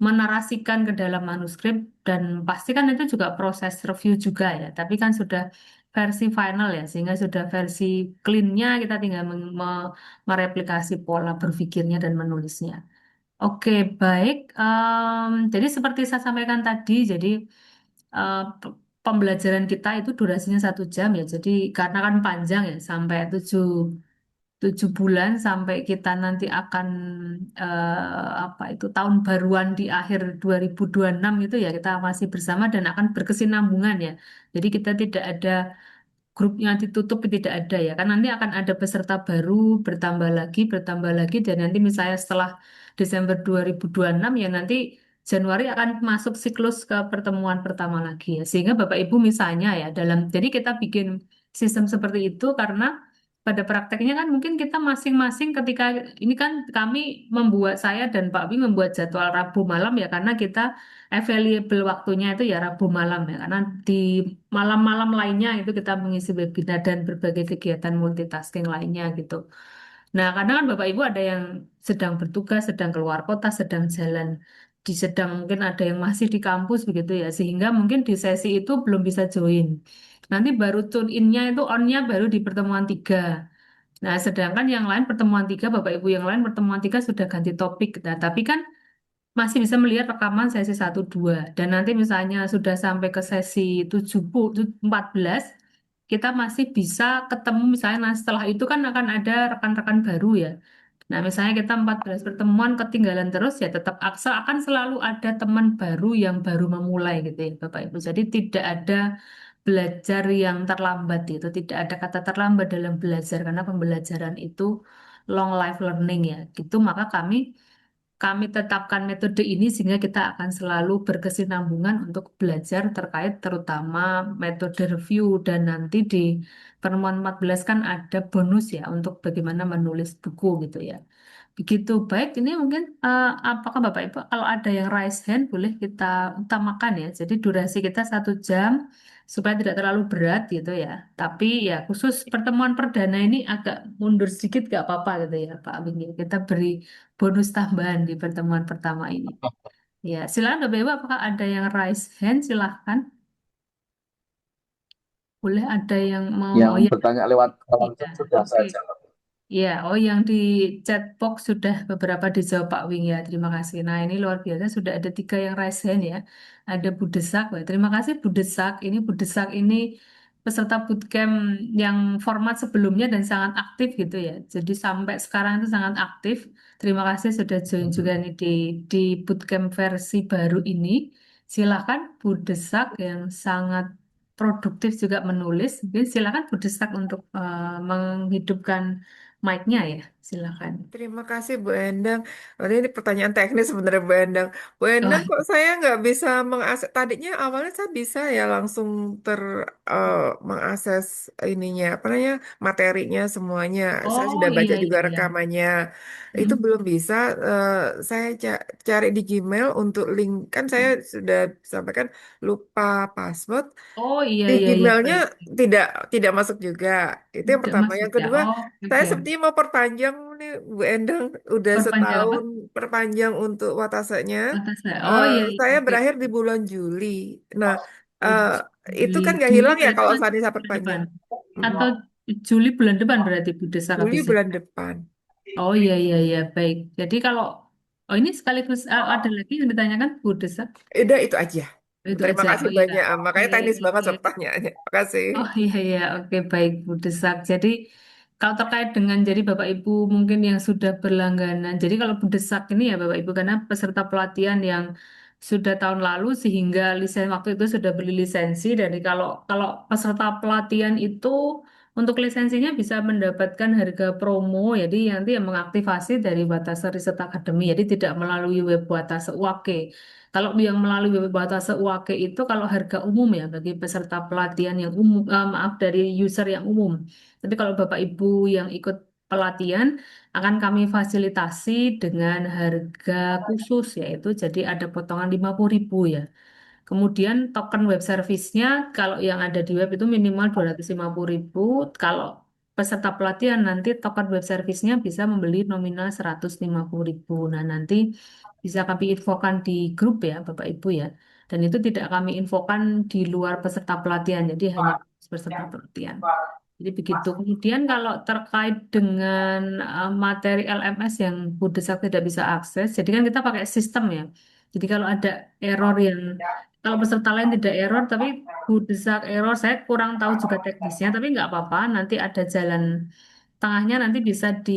menarasikan ke dalam manuskrip dan pastikan itu juga proses review juga ya. Tapi kan sudah versi final ya, sehingga sudah versi clean-nya kita tinggal mereplikasi pola berpikirnya dan menulisnya. Oke, baik. Jadi seperti saya sampaikan tadi, jadi pembelajaran kita itu durasinya 1 jam ya. Jadi karena kan panjang ya, sampai 7 bulan sampai kita nanti akan apa itu tahun baruan di akhir 2026 itu ya kita masih bersama dan akan berkesinambungan ya. Jadi kita tidak ada grupnya ditutup tidak ada ya kan nanti akan ada peserta baru bertambah lagi dan nanti misalnya setelah Desember 2026 ya nanti Januari akan masuk siklus ke pertemuan pertama lagi ya sehingga Bapak Ibu misalnya ya jadi kita bikin sistem seperti itu karena pada prakteknya kan mungkin kita masing-masing ketika ini kan saya dan Pak Wi membuat jadwal Rabu malam ya karena kita available waktunya itu ya Rabu malam ya karena di malam-malam lainnya itu kita mengisi webinar dan berbagai kegiatan multitasking lainnya gitu. Nah, karena kan Bapak Ibu ada yang sedang bertugas, sedang keluar kota, sedang jalan, mungkin ada yang masih di kampus begitu ya, sehingga mungkin di sesi itu belum bisa join. Nanti baru tune in-nya itu on-nya baru di pertemuan 3. Nah, sedangkan yang lain pertemuan 3, Bapak Ibu yang lain pertemuan 3 sudah ganti topik. Nah, tapi kan masih bisa melihat rekaman sesi 1, 2. Dan nanti misalnya sudah sampai ke sesi 14, kita masih bisa ketemu misalnya nah setelah itu kan akan ada rekan-rekan baru ya. Nah misalnya kita 14 pertemuan ketinggalan terus ya tetap akan selalu ada teman baru yang baru memulai gitu ya Bapak Ibu. Jadi tidak ada belajar yang terlambat itu, tidak ada kata terlambat dalam belajar karena pembelajaran itu long life learning ya. Gitu maka kami tetapkan metode ini sehingga kita akan selalu berkesinambungan untuk belajar terkait terutama metode review dan nanti di pertemuan 14 kan ada bonus ya untuk bagaimana menulis buku gitu ya. Begitu baik ini mungkin apakah Bapak Ibu kalau ada yang raise hand boleh kita utamakan ya. Jadi durasi kita 1 jam supaya tidak terlalu berat gitu ya. Tapi ya khusus pertemuan perdana ini agak mundur sedikit gak apa-apa gitu ya Pak Wingi. Kita beri bonus tambahan di pertemuan pertama ini. Ya, silakan Bapak Ibu, apakah ada yang raise hand? Silahkan. Boleh ada yang mau, Yang oh ya, bertanya lewat kolom iya, chat sudah oke. saya jawab. Ya, yang di chat box sudah beberapa dijawab Pak Wing ya, terima kasih. Nah, ini luar biasa, sudah ada 3 yang raise hand ya. Ada Bu Desak, Wah, terima kasih Bu Desak. Bu Desak ini peserta bootcamp yang format sebelumnya dan sangat aktif gitu ya. Jadi sampai sekarang itu sangat aktif. Terima kasih sudah join juga nih di bootcamp versi baru ini. Silakan Bu Desak yang sangat produktif juga menulis. Jadi silakan Bu Desak untuk menghidupkan mic-nya ya. Silakan. Terima kasih Bu Endang. Ini pertanyaan teknis sebenarnya Bu Endang. Bu Endang, Oh, kok saya nggak bisa mengakses? Tadinya awalnya saya bisa ya langsung mengakses ininya, apa namanya, materinya semuanya. Saya oh sudah baca iya juga iya iya. rekamannya. Itu Mm-mm. belum bisa. Saya cari di Gmail untuk link. Kan saya sudah sampaikan lupa password. Oh iya Di iya iya Gmailnya baik. tidak tidak masuk juga. Itu yang Tidak pertama. masuk Yang ya. kedua, Oh saya oke. sepertinya mau perpanjang nih Bu Endang, udah Perpanjang apa? setahun perpanjang untuk watasenya. Atas saya. Oh iya iya Saya oke. berakhir di bulan Juli. Nah, Oh, eh, itu Juli kan nggak Juli hilang ya berarti kalau kan saya bulan depan. perpanjang. Mm-mm. Atau Juli bulan depan berarti Bu Desak Juli habisnya. bulan depan. Oh iya iya iya baik. Jadi kalau oh ini sekaligus ada lagi yang ditanyakan Bu Desak. Udah itu aja. Itu Terima aja. kasih Oh iya. banyak. Makanya Oke teknis banget oke. soal pertanyaannya. Makasih. Oh iya iya oke baik Bu Desak. Jadi kalau terkait dengan jadi Bapak Ibu mungkin yang sudah berlangganan. Jadi kalau Bu Desak ini ya Bapak Ibu karena peserta pelatihan yang sudah tahun lalu sehingga waktu itu sudah beli lisensi. Dari kalau kalau peserta pelatihan itu untuk lisensinya bisa mendapatkan harga promo. Jadi nanti yang mengaktifasi dari Watasa Riset Academy. Jadi tidak melalui web Watasa UAKE. Kalau yang melalui web Batasa UAKE itu kalau harga umum ya bagi peserta pelatihan yang umum, maaf dari user yang umum. Tapi kalau Bapak Ibu yang ikut pelatihan akan kami fasilitasi dengan harga khusus yaitu jadi ada potongan 50.000 ya. Kemudian token web service-nya kalau yang ada di web itu minimal 250.000. Kalau peserta pelatihan nanti token web service-nya bisa membeli nominal 150.000. Nah, nanti bisa kami infokan di grup ya, Bapak Ibu ya. Dan itu tidak kami infokan di luar peserta pelatihan, jadi hanya peserta pelatihan. Jadi begitu. Kemudian kalau terkait dengan materi LMS yang Bu Desak tidak bisa akses, jadi kan kita pakai sistem ya. Jadi kalau ada error yang kalau peserta lain tidak error, tapi Bu Desak error, saya kurang tahu juga teknisnya, tapi nggak apa-apa. Nanti ada jalan tengahnya, nanti bisa di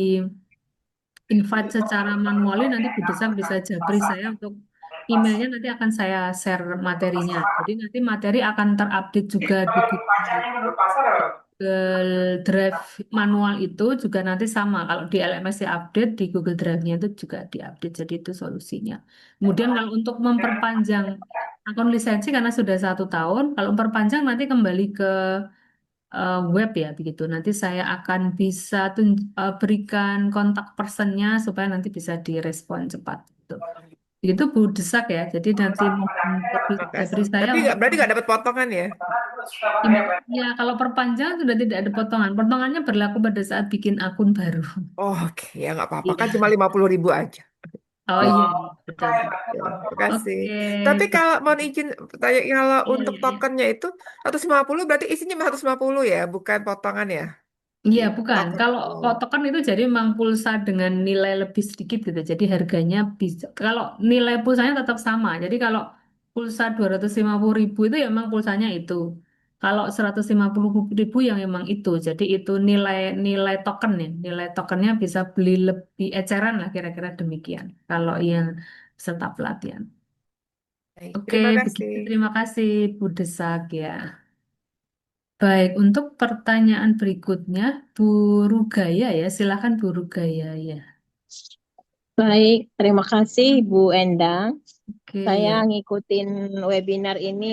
invite secara manually, nanti Bu Desak bisa japri saya untuk emailnya, nanti akan saya share materinya. Jadi nanti materi akan terupdate juga di Google Drive manual itu juga nanti sama. Kalau di LMS ya update, di Google Drive-nya itu juga diupdate. Jadi itu solusinya. Kemudian kalau untuk memperpanjang akun lisensi karena sudah 1 tahun, kalau memperpanjang nanti kembali ke web ya begitu. Nanti saya akan bisa berikan kontak personnya supaya nanti bisa direspon cepat. Gitu. Begitu Bu Desak ya. Jadi nanti mohon Makasih. jabri saya Tapi nggak untuk berarti nggak dapat potongan ya? Ya, kalau perpanjangan sudah tidak ada potongan. Potongannya berlaku pada saat bikin akun baru. Oh, oke, ya nggak apa-apa. Kan cuma Iya. 50.000 aja. Oh iya, iya, betul, betul. Ya, makasih. Oke, Tapi kalau mau baik. izin tanya, kalau Iya, untuk iya, iya. tokennya itu 150 berarti isinya 150 ya, bukan potongan ya? Iya, Di bukan. token. Kalau Oh, token itu jadi memang pulsa dengan nilai lebih sedikit gitu. Jadi harganya bisa, kalau nilai pulsanya tetap sama. Jadi kalau pulsa 250.000 itu ya memang pulsanya itu. Kalau 150.000 yang memang itu. Jadi itu nilai nilai token ya. Nilai tokennya bisa beli lebih eceran lah kira-kira demikian. Kalau yang peserta pelatihan. baik. Oke, Terima kasih. begitu. Terima kasih Bu Desak ya. Baik, untuk pertanyaan berikutnya, Bu Rugaya ya, silakan Bu Rugaya ya. Baik, terima kasih Bu Endang. Oke Saya ya. ngikutin webinar ini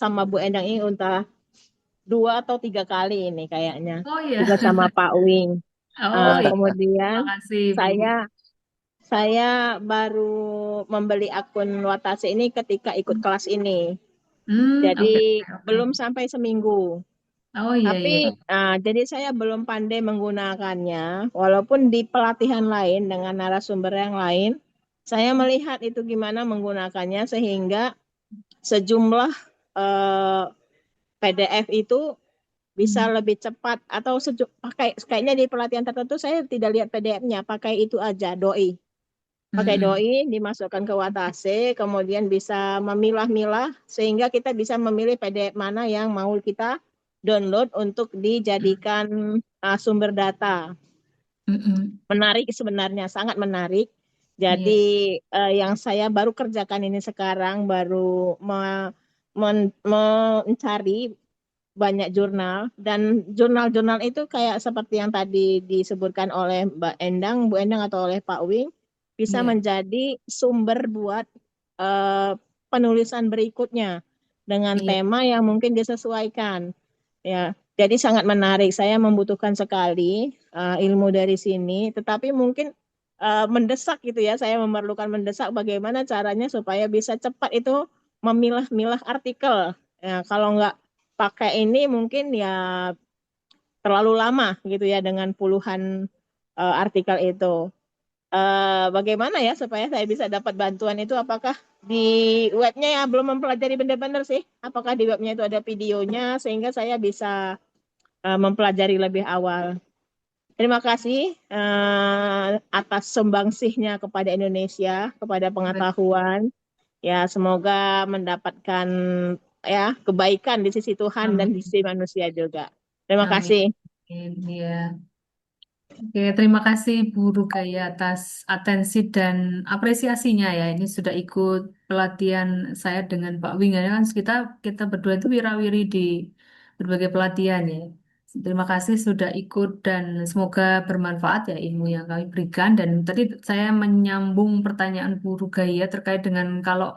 sama Bu Endang ini udah 2 atau 3 kali ini kayaknya. Oh ya, Juga sama Pak Wing. oh ya. Kemudian Terima kasih Bu. saya saya baru membeli akun Watase ini ketika ikut kelas ini. Jadi Oke, oke, oke. belum sampai seminggu. Oh iya Tapi iya. jadi saya belum pandai menggunakannya. Walaupun di pelatihan lain dengan narasumber yang lain, saya melihat itu gimana menggunakannya sehingga sejumlah eh, PDF itu bisa lebih cepat atau pakai kayaknya di pelatihan tertentu saya tidak lihat PDF-nya, pakai itu aja doi. Pakai Mm-mm. doi dimasukkan ke Watase, kemudian bisa memilah-milah sehingga kita bisa memilih PDF mana yang mau kita download untuk dijadikan sumber data. Mm-mm. Menarik sebenarnya, sangat menarik. Iya. Jadi yang saya baru kerjakan ini sekarang baru mencari banyak jurnal, dan jurnal-jurnal itu kayak seperti yang tadi disebutkan oleh Bu Endang atau oleh Pak Wing, bisa Iya, menjadi sumber buat eh, penulisan berikutnya dengan iya, tema yang mungkin disesuaikan. Ya, jadi sangat menarik. Saya membutuhkan sekali ilmu dari sini, tetapi mungkin mendesak gitu ya. Saya memerlukan mendesak bagaimana caranya supaya bisa cepat itu memilah-milah artikel. Ya, kalau nggak pakai ini mungkin ya terlalu lama gitu ya dengan puluhan artikel itu. Bagaimana ya supaya saya bisa dapat bantuan itu? Apakah di webnya ya belum mempelajari benar-benar sih? Apakah di webnya itu ada videonya sehingga saya bisa mempelajari lebih awal? Terima kasih atas sumbangsihnya kepada Indonesia, kepada pengetahuan. Ya, semoga mendapatkan ya kebaikan di sisi Tuhan dan di amin, sisi manusia juga. Terima amin, kasih. iya. Oke, terima kasih Bu Rugaya atas atensi dan apresiasinya ya. Ini sudah ikut pelatihan saya dengan Pak Winga kan kita kita berdua itu wirawiri di berbagai pelatihan ya. Terima kasih sudah ikut dan semoga bermanfaat ya ilmu yang kami berikan. Dan tadi saya menyambung pertanyaan Bu Rugaya terkait dengan kalau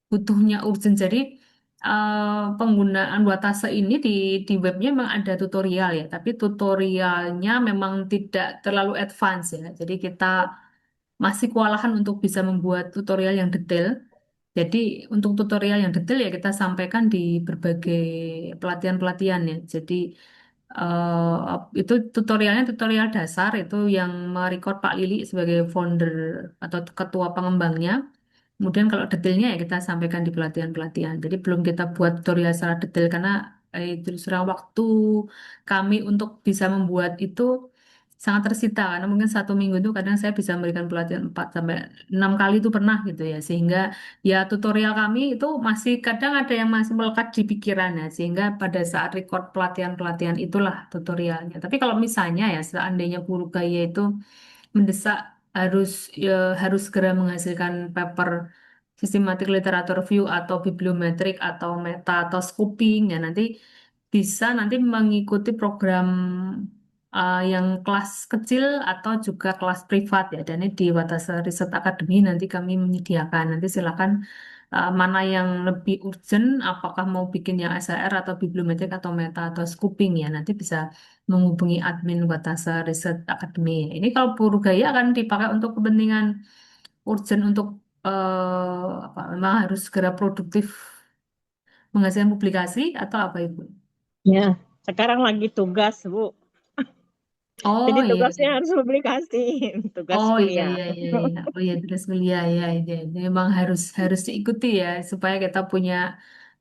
butuhnya urgent. Jadi penggunaan Watase ini di webnya memang ada tutorial ya, tapi tutorialnya memang tidak terlalu advance ya. Jadi kita masih kewalahan untuk bisa membuat tutorial yang detail. Jadi untuk tutorial yang detail ya kita sampaikan di berbagai pelatihan-pelatihan ya. Jadi itu tutorialnya tutorial dasar itu yang merecord Pak Lili sebagai founder atau ketua pengembangnya. Kemudian kalau detailnya ya kita sampaikan di pelatihan-pelatihan. Jadi belum kita buat tutorial secara detail karena terus terang waktu kami untuk bisa membuat itu sangat tersita karena mungkin 1 minggu itu kadang saya bisa memberikan pelatihan 4 sampai 6 kali itu pernah gitu ya. Sehingga ya tutorial kami itu masih kadang ada yang masih melekat di pikirannya sehingga pada saat record pelatihan-pelatihan itulah tutorialnya. Tapi kalau misalnya ya seandainya guru gaya itu mendesak harus harus segera menghasilkan paper sistematik literatur review atau bibliometrik atau meta atau scoping ya nanti mengikuti program yang kelas kecil atau juga kelas privat ya dan ini di Watasa Research Academy nanti kami menyediakan nanti silakan mana yang lebih urgent apakah mau bikin yang SR atau bibliometrik atau meta atau scoping ya nanti bisa menghubungi admin Watasa Research Academy. Ini kalau Puru Gaya akan dipakai untuk kepentingan urgent untuk apa memang harus segera produktif menghasilkan publikasi atau apa Ibu? Ya, sekarang lagi tugas, Bu. Oh Jadi iya, tugasnya iya. harus publikasi, tugas Oh iya kuliah. iya iya iya. Oh iya terus kuliah ya iya. Ini memang harus harus diikuti ya supaya kita punya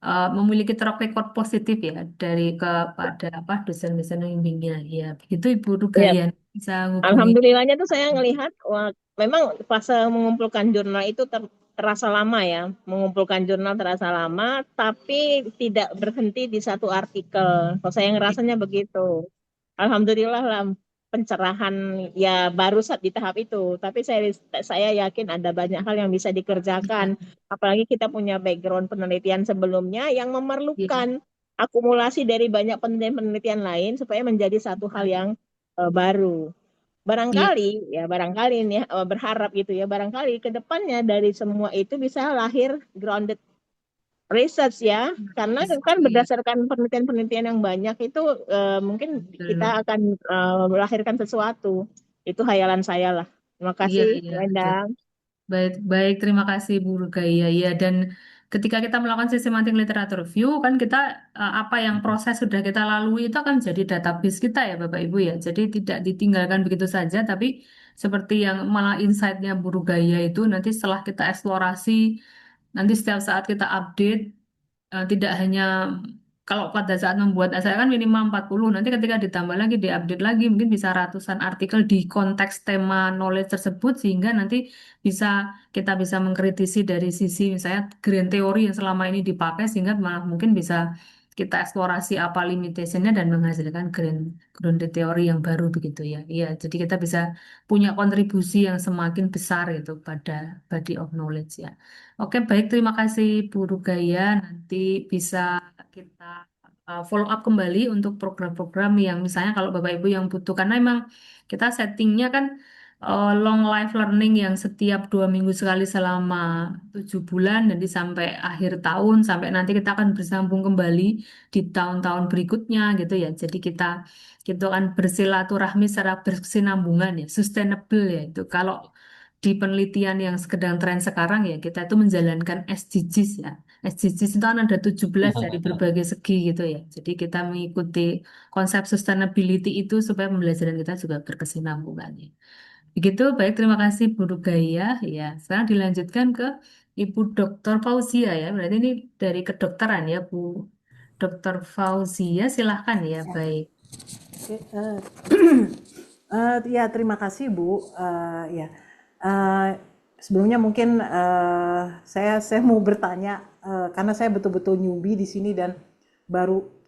memiliki track record positif ya dari kepada apa dosen-dosen pembimbingnya ya. Begitu Ibu Ya, Rugayan bisa hubungi. alhamdulillahnya tuh saya ngelihat, wah, memang fase mengumpulkan jurnal itu terasa lama ya. Mengumpulkan jurnal terasa lama, tapi tidak berhenti di satu artikel. Kalau saya ngerasanya begitu. Alhamdulillah lah pencerahan ya baru di tahap itu. Tapi saya yakin ada banyak hal yang bisa dikerjakan. Iya, Apalagi kita punya background penelitian sebelumnya yang iya. memerlukan akumulasi dari banyak penelitian-penelitian lain supaya menjadi satu hal yang baru. Iya, Barangkali ini berharap gitu ya, barangkali ke depannya dari semua itu bisa lahir grounded research ya, karena kan iya, berdasarkan penelitian-penelitian yang banyak itu mungkin kita betul. akan melahirkan sesuatu. Itu hayalan saya lah. Terima Iya, kasih, iya, Bu betul. Endang. Baik, baik, terima kasih Bu Rugaya. Ya, dan ketika kita melakukan systematic literature review, kan kita apa yang proses sudah kita lalui itu akan jadi database kita ya Bapak Ibu ya. Jadi tidak ditinggalkan begitu saja, tapi seperti yang malah insight-nya Bu Rugaya itu nanti setelah kita eksplorasi, nanti setiap saat kita update, tidak hanya kalau pada saat membuat essay kan minimal 40 nanti ketika ditambah lagi diupdate lagi mungkin bisa ratusan artikel di konteks tema knowledge tersebut sehingga nanti bisa kita bisa mengkritisi dari sisi misalnya green theory yang selama ini dipakai sehingga malah mungkin bisa kita eksplorasi apa limitationnya dan menghasilkan grounded theory yang baru begitu ya. Iya, jadi kita bisa punya kontribusi yang semakin besar itu pada body of knowledge ya. Oke, baik. Terima kasih Bu Rugaya. Nanti bisa kita follow up kembali untuk program-program yang misalnya kalau Bapak Ibu yang butuh, karena emang kita settingnya kan long life learning yang setiap 2 minggu sekali selama 7 bulan, jadi sampai akhir tahun, sampai nanti kita akan bersambung kembali di tahun-tahun berikutnya gitu ya. Jadi kita akan bersilaturahmi secara berkesinambungan ya, sustainable ya itu. Kalau di penelitian yang sedang tren sekarang ya, kita itu menjalankan SDGs ya. SDGs itu kan ada 17 dari berbagai segi gitu ya. Jadi kita mengikuti konsep sustainability itu supaya pembelajaran kita juga berkesinambungan ya. Begitu, baik, terima kasih Bu Rugaya. Ya, sekarang dilanjutkan ke Ibu Dr. Fauzia ya. Berarti ini dari kedokteran ya, Bu Dr. Fauzia, silahkan ya. Baik. Oke, ya terima kasih Bu. Ya, sebelumnya mungkin saya mau bertanya karena saya betul-betul newbie di sini dan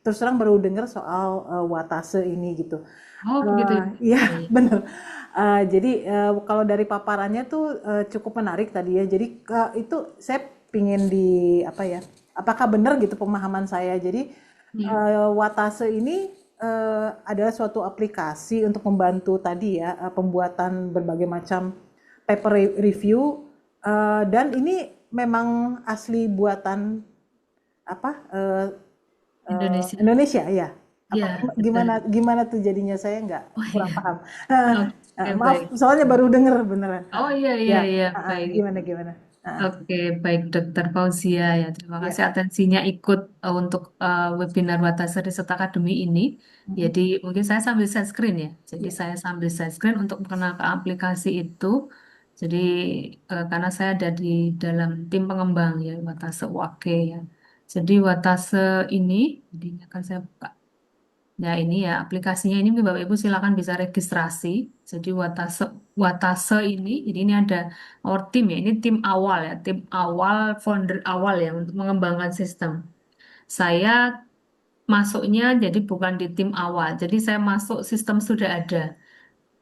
terus terang baru dengar soal Watase ini gitu. Oh, begitu. Iya, Baik. benar. Jadi kalau dari paparannya tuh cukup menarik tadi ya. Jadi itu saya pingin apa ya? Apakah benar gitu pemahaman saya? Jadi Ya. Watase ini adalah suatu aplikasi untuk membantu tadi ya pembuatan berbagai macam paper review dan ini memang asli buatan apa Indonesia ya. Ya, Gimana tuh jadinya saya oh kurang iya. paham. Oke, Maaf, baik. soalnya baru denger beneran. Oh iya, Ya, baik. gimana? Oke, baik Dokter Fauzia ya. Terima kasih Ya. atensinya ikut untuk webinar Watase Riset Academy ini. Jadi mungkin saya sambil share screen ya. Jadi Ya. saya sambil share screen untuk mengenalkan aplikasi itu. Jadi karena saya ada di dalam tim pengembang ya Watase UAG ya. Jadi Watase ini, jadi akan saya buka. Ya ini ya aplikasinya ini Bapak Ibu silakan bisa registrasi. Jadi Watase ini, jadi ini ada our team ya, ini tim awal ya, tim awal, founder awal ya untuk mengembangkan sistem. Saya masuknya jadi bukan di tim awal, jadi saya masuk sistem sudah ada.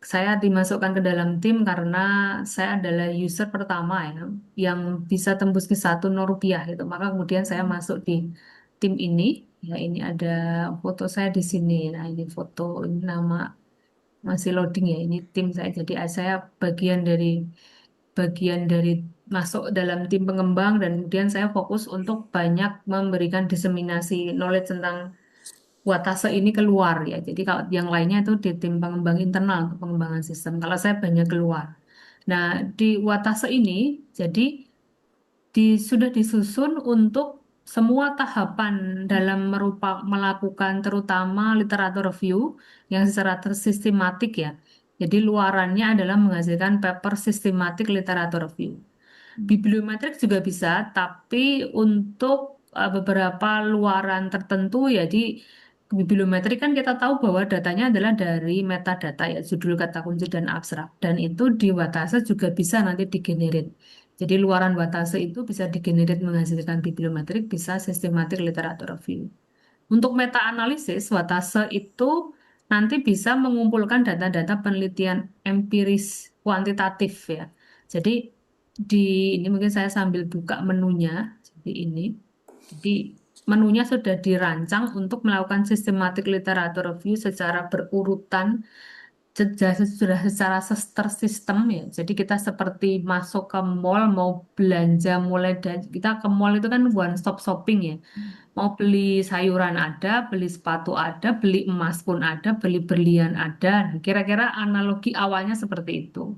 Saya dimasukkan ke dalam tim karena saya adalah user pertama ya, yang bisa tembus ke 1 rupiah gitu. Maka kemudian saya masuk di tim ini. Ya ini ada foto saya di sini. Nah ini foto, ini nama masih loading ya. Ini tim saya. Jadi saya bagian dari masuk dalam tim pengembang dan kemudian saya fokus untuk banyak memberikan diseminasi knowledge tentang Watase ini keluar ya. Jadi kalau yang lainnya itu di tim pengembang internal untuk pengembangan sistem. Kalau saya banyak keluar. Nah, di Watase ini jadi sudah disusun untuk semua tahapan dalam melakukan terutama literatur review yang secara tersistematik ya. Jadi luarannya adalah menghasilkan paper sistematik literatur review. Bibliometrik juga bisa, tapi untuk beberapa luaran tertentu ya di bibliometrik kan kita tahu bahwa datanya adalah dari metadata ya, judul, kata kunci, dan abstrak. Dan itu di Watase juga bisa nanti digenerate. Jadi luaran Watase itu bisa digenerate menghasilkan bibliometrik, bisa sistematik literatur review. Untuk meta-analisis, Watase itu nanti bisa mengumpulkan data-data penelitian empiris kuantitatif ya. Jadi di ini mungkin saya sambil buka menunya. Jadi ini. Jadi menunya sudah dirancang untuk melakukan sistematik literatur review secara berurutan sudah secara tersistem ya. Jadi kita seperti masuk ke mall mau belanja mulai dari kita ke mall itu kan one stop shopping ya. Mau beli sayuran ada, beli sepatu ada, beli emas pun ada, beli berlian ada. Nah, kira-kira analogi awalnya seperti itu.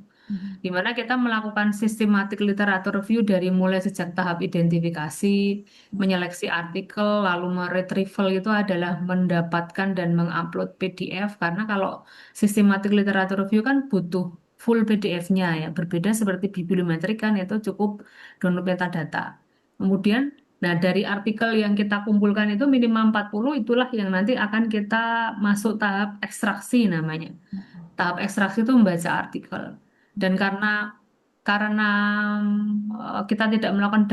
Di mana kita melakukan sistematik literatur review dari mulai sejak tahap identifikasi, menyeleksi artikel, lalu meretrieval itu adalah mendapatkan dan mengupload PDF. Karena kalau sistematik literatur review kan butuh full PDF-nya ya. Berbeda seperti bibliometrik kan itu cukup download metadata. Kemudian, nah dari artikel yang kita kumpulkan itu minimal 40, itulah yang nanti akan kita masuk tahap ekstraksi namanya. Tahap ekstraksi itu membaca artikel. Dan karena kita tidak melakukan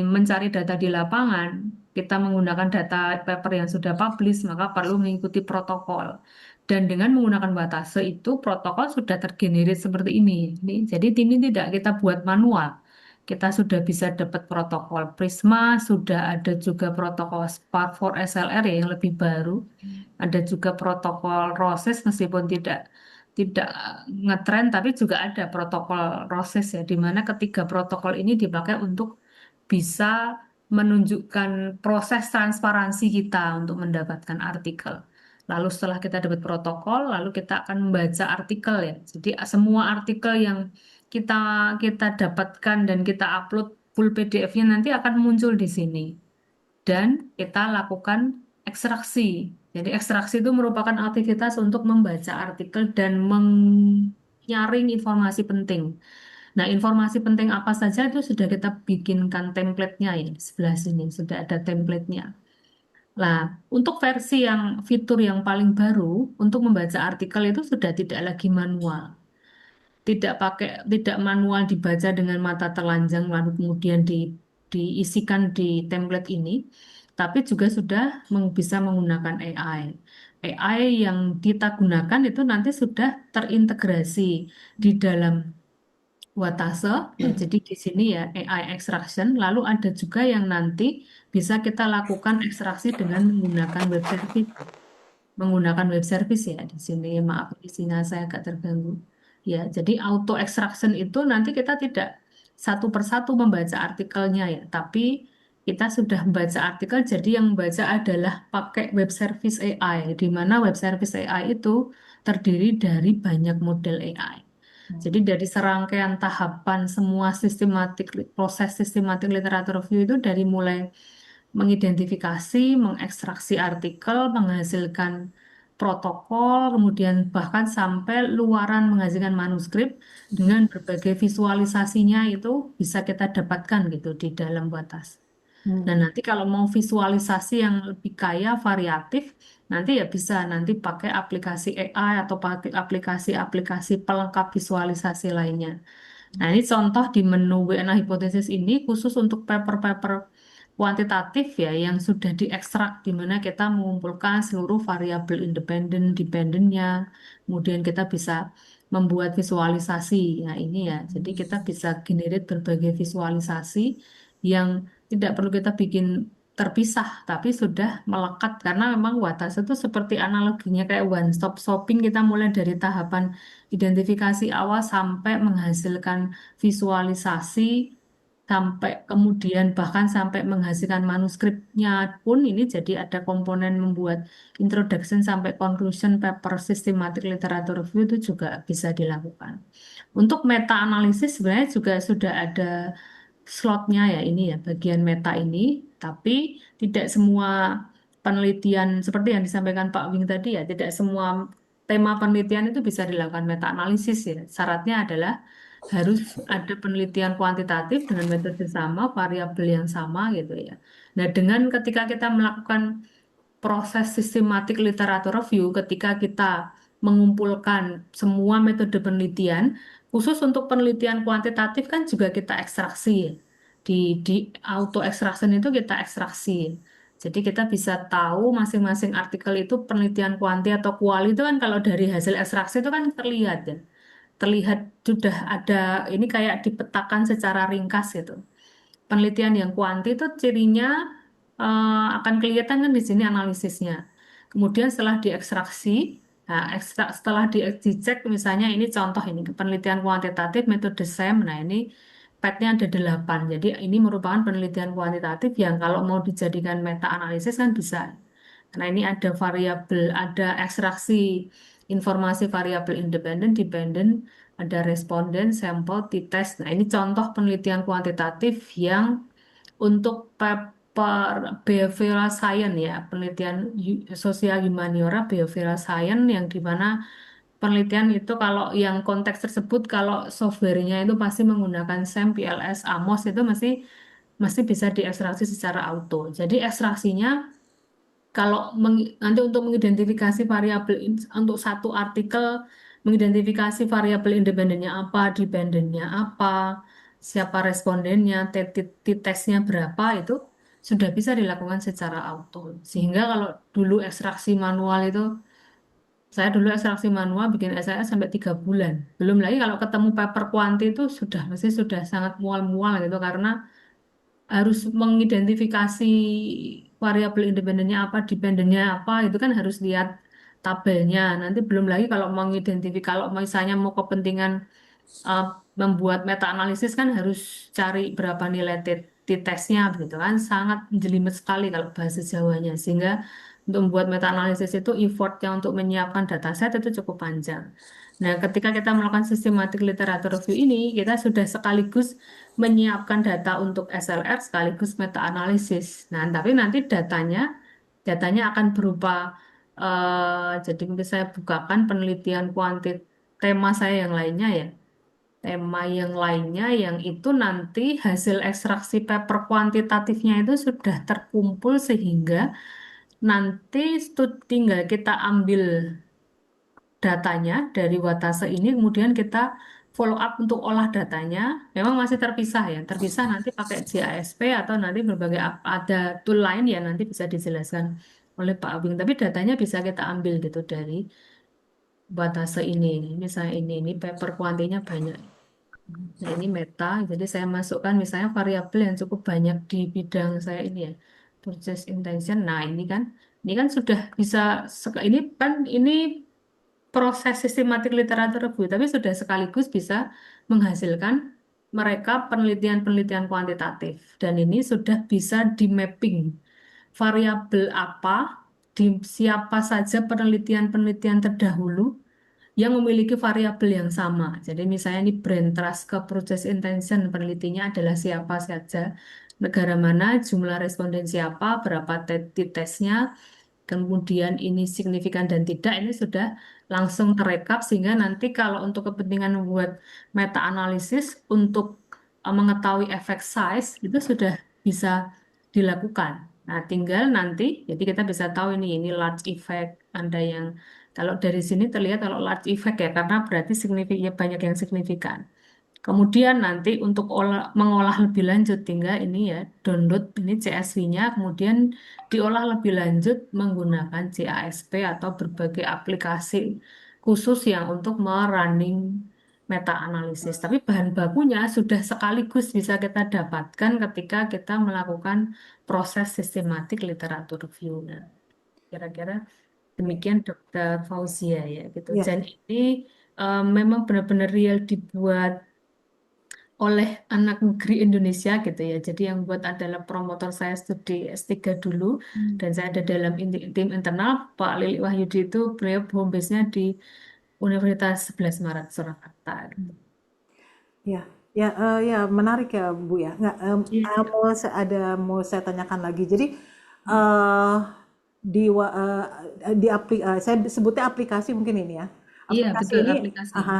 mencari data di lapangan, kita menggunakan data paper yang sudah publish, maka perlu mengikuti protokol. Dan dengan menggunakan Watase itu protokol sudah tergenerate seperti ini. Jadi ini tidak kita buat manual. kita sudah bisa dapat protokol Prisma, sudah ada juga protokol Spark for SLR ya, yang lebih baru. Ada juga protokol ROSES meskipun tidak ngetren, tapi juga ada protokol ROSES ya, di mana ketiga protokol ini dipakai untuk bisa menunjukkan proses transparansi kita untuk mendapatkan artikel. Lalu setelah kita dapat protokol, lalu kita akan membaca artikel ya. Jadi semua artikel yang kita kita dapatkan dan kita upload full PDF-nya nanti akan muncul di sini. Dan kita lakukan ekstraksi. Jadi ekstraksi itu merupakan aktivitas untuk membaca artikel dan menyaring informasi penting. Nah, informasi penting apa saja itu sudah kita bikinkan template-nya ya di sebelah sini, sudah ada template-nya. Nah, untuk versi yang fitur yang paling baru untuk membaca artikel itu sudah tidak lagi manual. Tidak manual dibaca dengan mata telanjang lalu kemudian diisikan di template ini, tapi juga sudah bisa menggunakan AI. AI yang kita gunakan itu nanti sudah terintegrasi di dalam Watase, ya, jadi di sini ya AI extraction, lalu ada juga yang nanti bisa kita lakukan ekstraksi dengan menggunakan web service ya di sini. Maaf, di sini saya agak terganggu. Ya, jadi auto extraction itu nanti kita tidak satu persatu membaca artikelnya ya, tapi kita sudah membaca artikel, jadi yang membaca adalah pakai web service AI, di mana web service AI itu terdiri dari banyak model AI. Jadi dari serangkaian tahapan semua proses sistematik literatur review itu dari mulai mengidentifikasi, mengekstraksi artikel, menghasilkan protokol, kemudian bahkan sampai luaran menghasilkan manuskrip dengan berbagai visualisasinya itu bisa kita dapatkan gitu di dalam batas. Nah, nanti kalau mau visualisasi yang lebih kaya, variatif, nanti ya bisa nanti pakai aplikasi AI atau pakai aplikasi-aplikasi pelengkap visualisasi lainnya. Nah, ini contoh di menu WNA hipotesis ini khusus untuk paper-paper kuantitatif ya yang sudah diekstrak di mana kita mengumpulkan seluruh variabel independen, dependennya, kemudian kita bisa membuat visualisasi. Nah, ini ya. Jadi kita bisa generate berbagai visualisasi yang tidak perlu kita bikin terpisah, tapi sudah melekat karena memang Watas itu seperti analoginya kayak one stop shopping, kita mulai dari tahapan identifikasi awal sampai menghasilkan visualisasi sampai kemudian bahkan sampai menghasilkan manuskripnya pun ini jadi ada komponen membuat introduction sampai conclusion paper systematic literature review itu juga bisa dilakukan. Untuk meta analisis sebenarnya juga sudah ada slotnya ya ini ya bagian meta ini, tapi tidak semua penelitian seperti yang disampaikan Pak Wing tadi ya, tidak semua tema penelitian itu bisa dilakukan meta analisis ya. Syaratnya adalah harus ada penelitian kuantitatif dengan metode sama, variabel yang sama gitu ya. Nah, dengan ketika kita melakukan proses sistematik literatur review, ketika kita mengumpulkan semua metode penelitian, khusus untuk penelitian kuantitatif kan juga kita ekstraksi. Di auto extraction itu kita ekstraksi. Jadi kita bisa tahu masing-masing artikel itu penelitian kuanti atau kuali itu kan kalau dari hasil ekstraksi itu kan terlihat ya. Terlihat sudah ada ini kayak dipetakan secara ringkas gitu. Penelitian yang kuanti itu cirinya akan kelihatan kan di sini analisisnya. Kemudian setelah diekstraksi, nah, setelah dicek misalnya ini contoh ini penelitian kuantitatif metode SEM. Nah, ini PET-nya ada 8. Jadi ini merupakan penelitian kuantitatif yang kalau mau dijadikan meta analisis kan bisa. Karena ini ada variabel, ada ekstraksi informasi variabel independen, dependen, ada responden, sampel, t-test. Nah, ini contoh penelitian kuantitatif yang untuk paper behavioral science ya, penelitian sosial humaniora behavioral science yang di mana penelitian itu kalau yang konteks tersebut kalau softwarenya itu pasti menggunakan SAM, PLS, AMOS itu masih bisa diekstraksi secara auto. Jadi ekstraksinya kalau nanti untuk mengidentifikasi variabel untuk satu artikel, mengidentifikasi variabel independennya apa, dependennya apa, siapa respondennya, t-testnya berapa itu sudah bisa dilakukan secara auto. Sehingga kalau dulu ekstraksi manual itu Saya dulu ekstraksi manual bikin SLS sampai 3 bulan. Belum lagi kalau ketemu paper quanti itu sudah pasti sudah sangat mual-mual gitu karena harus mengidentifikasi variabel independennya apa, dependennya apa, itu kan harus lihat tabelnya. Nanti belum lagi kalau mengidentifikasi, kalau misalnya mau kepentingan uh, membuat meta analisis kan harus cari berapa nilai t-testnya gitu kan. Sangat jelimet sekali kalau bahasa Jawanya. Sehingga untuk membuat meta analisis itu effortnya untuk menyiapkan dataset itu cukup panjang. Nah, ketika kita melakukan systematic literature review ini, kita sudah sekaligus menyiapkan data untuk SLR sekaligus meta analisis. Nah, tapi nanti datanya akan berupa jadi mungkin saya bukakan penelitian kuantit tema saya yang lainnya ya. Tema yang lainnya yang itu nanti hasil ekstraksi paper kuantitatifnya itu sudah terkumpul sehingga nanti tinggal kita ambil datanya dari Watase ini, kemudian kita follow up untuk olah datanya. Memang masih terpisah ya, terpisah nanti pakai JASP atau nanti berbagai ada tool lain ya nanti bisa dijelaskan oleh Pak Abing. Tapi datanya bisa kita ambil gitu dari Watase ini. Misalnya ini paper kuantinya banyak. Nah, ini meta, jadi saya masukkan misalnya variabel yang cukup banyak di bidang saya ini ya, purchase intention. Nah, ini kan sudah bisa ini kan ini proses sistematik literatur review, tapi sudah sekaligus bisa menghasilkan mereka penelitian-penelitian kuantitatif. Dan ini sudah bisa di mapping variabel apa di siapa saja penelitian-penelitian terdahulu yang memiliki variabel yang sama. Jadi misalnya ini brand trust ke process intention penelitinya adalah siapa saja, negara mana, jumlah responden siapa, berapa tesnya, kemudian ini signifikan dan tidak, ini sudah langsung terekap sehingga nanti kalau untuk kepentingan membuat meta analisis untuk mengetahui efek size itu sudah bisa dilakukan. Nah, tinggal nanti jadi kita bisa tahu ini large effect, ada yang kalau dari sini terlihat kalau large effect ya karena berarti signifikan banyak yang signifikan. Kemudian nanti untuk mengolah lebih lanjut tinggal ini ya download ini CSV-nya kemudian diolah lebih lanjut menggunakan JASP atau berbagai aplikasi khusus yang untuk merunning meta analisis. Tapi bahan bakunya sudah sekaligus bisa kita dapatkan ketika kita melakukan proses sistematik literatur review. Nah, kira-kira demikian Dokter Fauzia ya gitu. Ya, Dan ini memang benar-benar real dibuat oleh anak negeri Indonesia gitu ya. Jadi yang buat adalah promotor saya studi S3 dulu dan saya ada dalam tim internal Pak Lili Wahyudi itu beliau home base-nya di Universitas 11 Maret Surakarta. Gitu. ya, ya, ya, menarik ya Bu ya. Nggak, Iya, mau saya tanyakan lagi. Jadi di saya sebutnya aplikasi mungkin ini ya. iya Aplikasi betul ini, aplikasi. aha,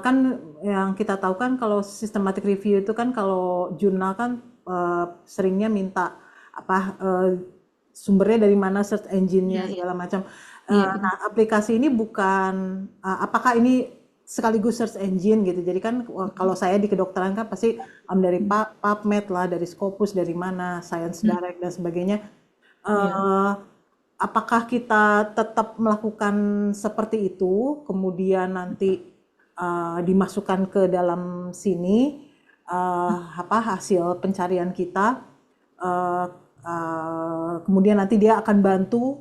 kan yang kita tahu kan kalau systematic review itu kan kalau jurnal kan seringnya minta apa sumbernya dari mana, search Iya, engine-nya iya, segala macam. iya betul. Nah, aplikasi ini bukan apakah ini sekaligus search engine gitu. Jadi kan kalau saya di kedokteran kan pasti dari PubMed lah, dari Scopus, dari mana, Science Hmm, Direct dan sebagainya. iya. Eh, apakah kita tetap melakukan seperti itu, kemudian nanti dimasukkan ke dalam sini apa hasil pencarian kita, eh, kemudian nanti dia akan bantu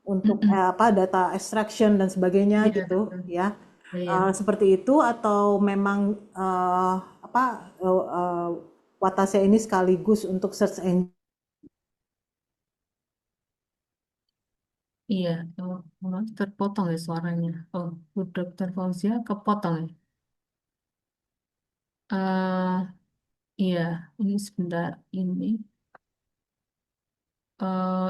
untuk apa data extraction dan sebagainya Iya gitu betul. ya. Iya. Seperti itu atau memang apa Watasya ini sekaligus untuk search engine. Iya, terpotong ya suaranya. Oh, Bu Dokter Fauzia kepotong ya. eh iya, ini sebentar ini.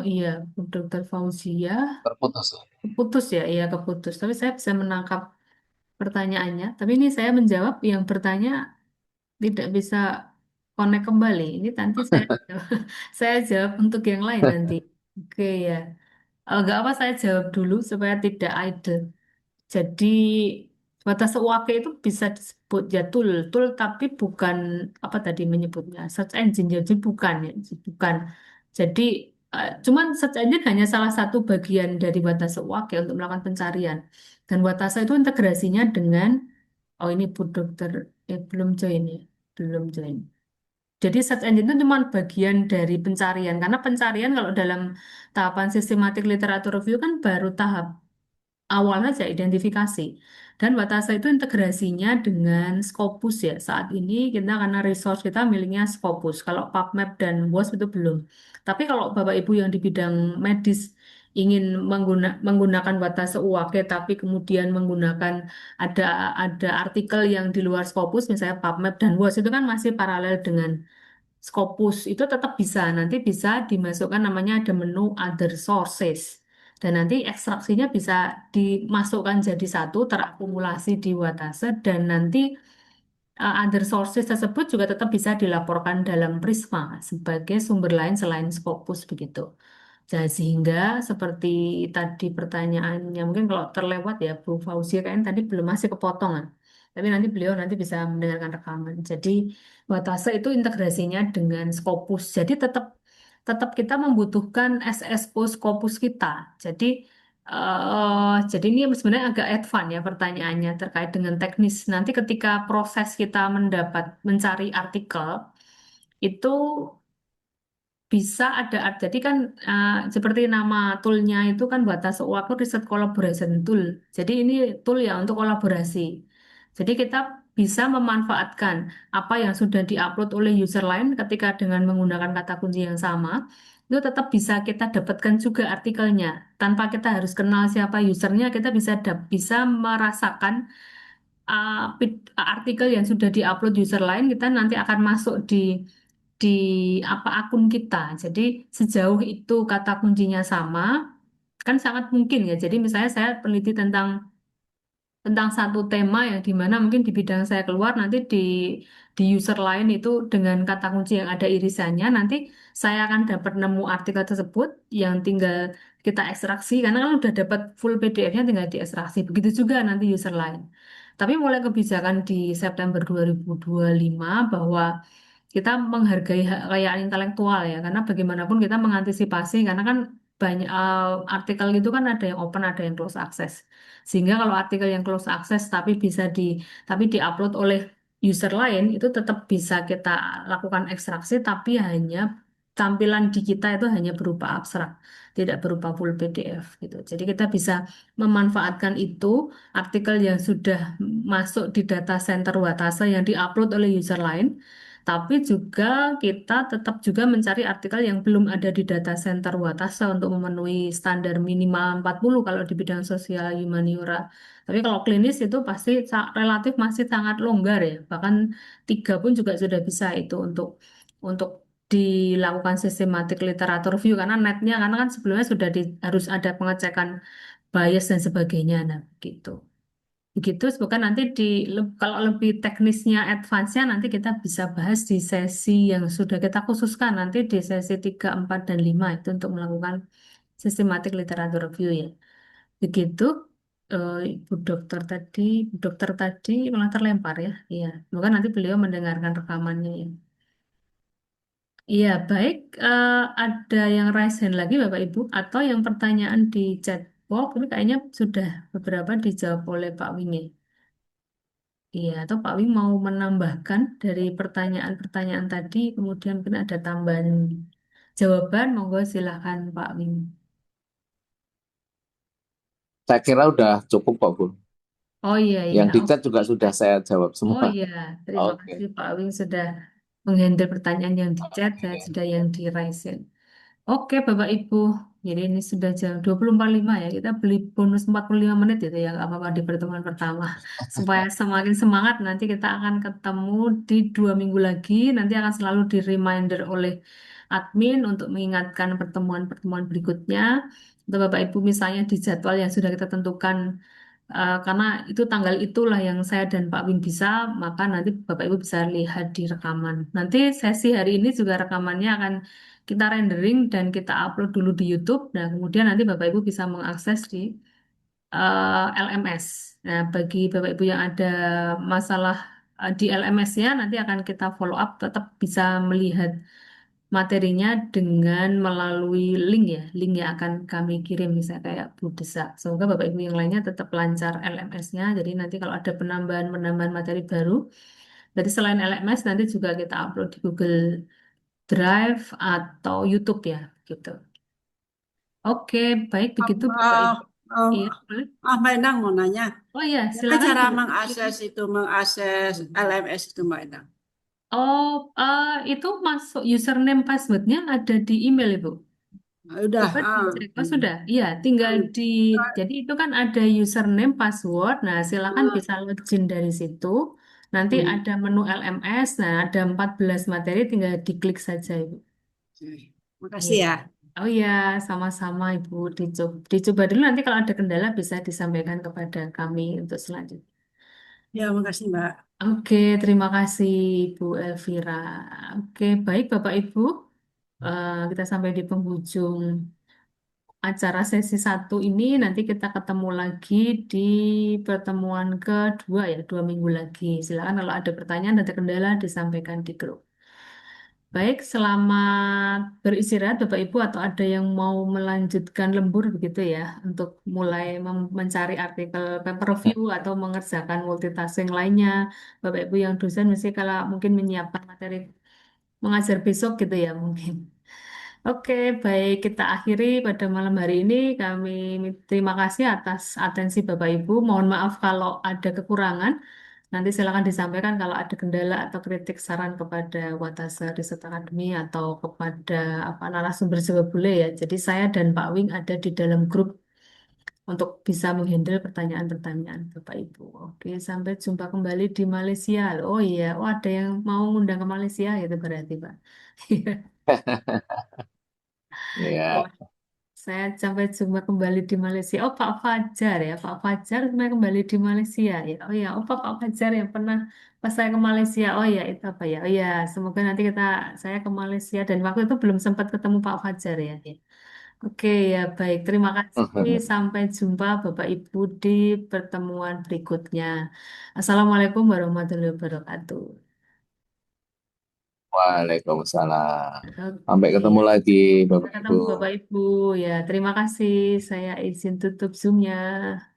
Iya, Bu Dokter Fauzia Terputus. keputus ya, iya keputus. Tapi saya bisa menangkap pertanyaannya. Tapi ini saya menjawab yang bertanya tidak bisa connect kembali. Ini nanti saya saya jawab untuk yang lain nanti. Oke ya. Enggak apa saya jawab dulu supaya tidak idle. Jadi batas UAK itu bisa disebut ya tool tapi bukan apa tadi menyebutnya search engine jadi bukan ya, bukan. Jadi Cuman search engine hanya salah satu bagian dari Watasa Uwake untuk melakukan pencarian. Dan Watasa itu integrasinya dengan, oh ini Bu Dokter, belum join ya, belum join. Jadi search engine itu cuma bagian dari pencarian, karena pencarian kalau dalam tahapan systematic literature review kan baru tahap awal saja identifikasi. Dan Watasa itu integrasinya dengan Scopus ya. Saat ini kita karena resource kita miliknya Scopus. Kalau PubMed dan WASP itu belum. Tapi kalau Bapak Ibu yang di bidang medis ingin menggunakan Watasa Uwake tapi kemudian menggunakan ada ada artikel yang di luar Scopus misalnya PubMed dan WASP itu kan masih paralel dengan Scopus itu tetap bisa, nanti bisa dimasukkan namanya ada menu other sources. Dan nanti ekstraksinya bisa dimasukkan jadi satu, terakumulasi di Watase, dan nanti other sources tersebut juga tetap bisa dilaporkan dalam Prisma sebagai sumber lain selain Scopus begitu. Nah, sehingga seperti tadi pertanyaannya, mungkin kalau terlewat ya Bu Fauzia kayaknya tadi belum masih kepotongan. Tapi nanti beliau nanti bisa mendengarkan rekaman. Jadi Watasa itu integrasinya dengan Scopus. Jadi tetap tetap kita membutuhkan SSO Scopus kita. Jadi ini sebenarnya agak advance ya pertanyaannya terkait dengan teknis. Nanti ketika proses kita mencari artikel itu bisa ada jadi kan seperti nama toolnya itu kan Batas Uaku Research Collaboration Tool. Jadi ini tool ya untuk kolaborasi. Jadi kita bisa memanfaatkan apa yang sudah diupload oleh user lain ketika dengan menggunakan kata kunci yang sama, itu tetap bisa kita dapatkan juga artikelnya. Tanpa kita harus kenal siapa usernya, kita bisa merasakan artikel yang sudah diupload user lain, kita nanti akan masuk di apa akun kita. Jadi sejauh itu kata kuncinya sama, kan sangat mungkin ya. Jadi misalnya saya peneliti tentang satu tema yang dimana mungkin di bidang saya keluar nanti di user lain itu dengan kata kunci yang ada irisannya nanti saya akan dapat nemu artikel tersebut yang tinggal kita ekstraksi karena kan udah dapat full PDF-nya tinggal diekstraksi begitu juga nanti user lain tapi mulai kebijakan di September 2025 bahwa kita menghargai hak kekayaan intelektual ya karena bagaimanapun kita mengantisipasi karena kan banyak artikel itu kan ada yang open ada yang close access sehingga kalau artikel yang close access tapi diupload oleh user lain itu tetap bisa kita lakukan ekstraksi tapi hanya tampilan di kita itu hanya berupa abstrak, tidak berupa full PDF gitu. Jadi kita bisa memanfaatkan itu artikel yang sudah masuk di data center Watasa yang diupload oleh user lain tapi juga kita tetap juga mencari artikel yang belum ada di data center Watasa untuk memenuhi standar minimal 40 kalau di bidang sosial humaniora. Tapi kalau klinis itu pasti relatif masih sangat longgar ya. Bahkan 3 pun juga sudah bisa itu untuk dilakukan systematic literature review karena netnya karena kan sebelumnya harus ada pengecekan bias dan sebagainya. Nah, gitu. Begitu, semoga nanti kalau lebih teknisnya, advance-nya nanti kita bisa bahas di sesi yang sudah kita khususkan nanti di sesi 3, 4, dan 5 itu untuk melakukan systematic literature review ya. Begitu, Bu dokter tadi malah terlempar ya. Iya, semoga nanti beliau mendengarkan rekamannya ya. Iya, baik. Ada yang raise hand lagi Bapak Ibu atau yang pertanyaan di chat box ini kayaknya sudah beberapa dijawab oleh Pak Winge. Iya, atau Pak Wing mau menambahkan dari pertanyaan-pertanyaan tadi, kemudian mungkin ada tambahan jawaban, monggo silahkan Pak Wing. Saya kira udah cukup kok, Bu. Oh iya, iya. Yang di chat juga sudah saya jawab Oh semua. iya, terima Oke. kasih Pak Wing sudah menghandle pertanyaan yang di chat, dan sudah yang di raise. Oke, Bapak Ibu. Jadi ini sudah jam 20.45 ya. Kita beli bonus 45 menit itu ya, nggak apa-apa di pertemuan pertama. Supaya semakin semangat nanti kita akan ketemu di 2 minggu lagi. Nanti akan selalu di reminder oleh admin untuk mengingatkan pertemuan-pertemuan berikutnya. Untuk Bapak Ibu misalnya di jadwal yang sudah kita tentukan karena itu tanggal itulah yang saya dan Pak Win bisa, maka nanti Bapak Ibu bisa lihat di rekaman. Nanti sesi hari ini juga rekamannya akan kita rendering dan kita upload dulu di YouTube. Nah, kemudian nanti Bapak Ibu bisa mengakses di LMS. Nah, bagi Bapak Ibu yang ada masalah di LMS-nya, nanti akan kita follow up, tetap bisa materinya dengan melalui link ya, link yang akan kami kirim misalnya kayak Bu Desa. Semoga Bapak Ibu yang lainnya tetap lancar LMS-nya. Jadi nanti kalau ada penambahan materi baru, jadi selain LMS nanti juga kita upload di Google Drive atau YouTube ya, gitu. Oke, baik begitu Bapak Oh, Ibu. oh, Iya, boleh. Mbak Endang mau nanya, Oh iya, gimana silakan cara Bu. mengakses LMS itu Mbak Endang? Oh, itu masuk username passwordnya ada di email Ibu. Udah, Coba dicek. Oh sudah, iya tinggal di, jadi itu kan ada username, password. Nah silakan bisa login dari situ. Nanti ada menu LMS, nah ada 14 materi, tinggal diklik saja Ibu. Makasih Iya. ya. Oh iya, sama-sama Ibu. Dicoba dulu nanti kalau ada kendala bisa disampaikan kepada kami untuk selanjutnya. Ya, makasih Mbak. Oke, terima kasih Bu Elvira. Oke, baik Bapak Ibu. Kita sampai di penghujung acara sesi 1 ini. Nanti kita ketemu lagi di pertemuan kedua ya, 2 minggu lagi. Silakan kalau ada pertanyaan dan kendala disampaikan di grup. Baik, selamat beristirahat Bapak Ibu atau ada yang mau melanjutkan lembur begitu ya untuk mulai mencari artikel paper review atau mengerjakan multitasking lainnya. Bapak Ibu yang dosen mesti kalau mungkin menyiapkan materi mengajar besok gitu ya mungkin. Oke, baik kita akhiri pada malam hari ini. Kami terima kasih atas atensi Bapak Ibu. Mohon maaf kalau ada kekurangan. Nanti silakan disampaikan kalau ada kendala atau kritik saran kepada Watasa Riset Academy atau kepada apa narasumber juga boleh ya. Jadi saya dan Pak Wing ada di dalam grup untuk bisa menghandle pertanyaan-pertanyaan Bapak Ibu. Oke, sampai jumpa kembali di Malaysia. Oh iya, oh ada yang mau ngundang ke Malaysia gitu berarti Pak. Oh, Ya. saya sampai jumpa kembali di Malaysia. Oh, Pak Fajar ya. Pak Fajar sampai kembali di Malaysia ya. Oh ya, oh Pak Fajar yang pernah pas saya ke Malaysia. Oh ya, itu apa ya? Oh ya, semoga nanti saya ke Malaysia dan waktu itu belum sempat ketemu Pak Fajar ya. Ya. Oke ya, baik. Terima kasih. Sampai jumpa Bapak Ibu di pertemuan berikutnya. Assalamualaikum warahmatullahi wabarakatuh. Waalaikumsalam. Sampai Oke. ketemu lagi, Bapak Sampai Ibu. ketemu Bapak Ibu. Ya, terima kasih. Saya izin tutup Zoom-nya.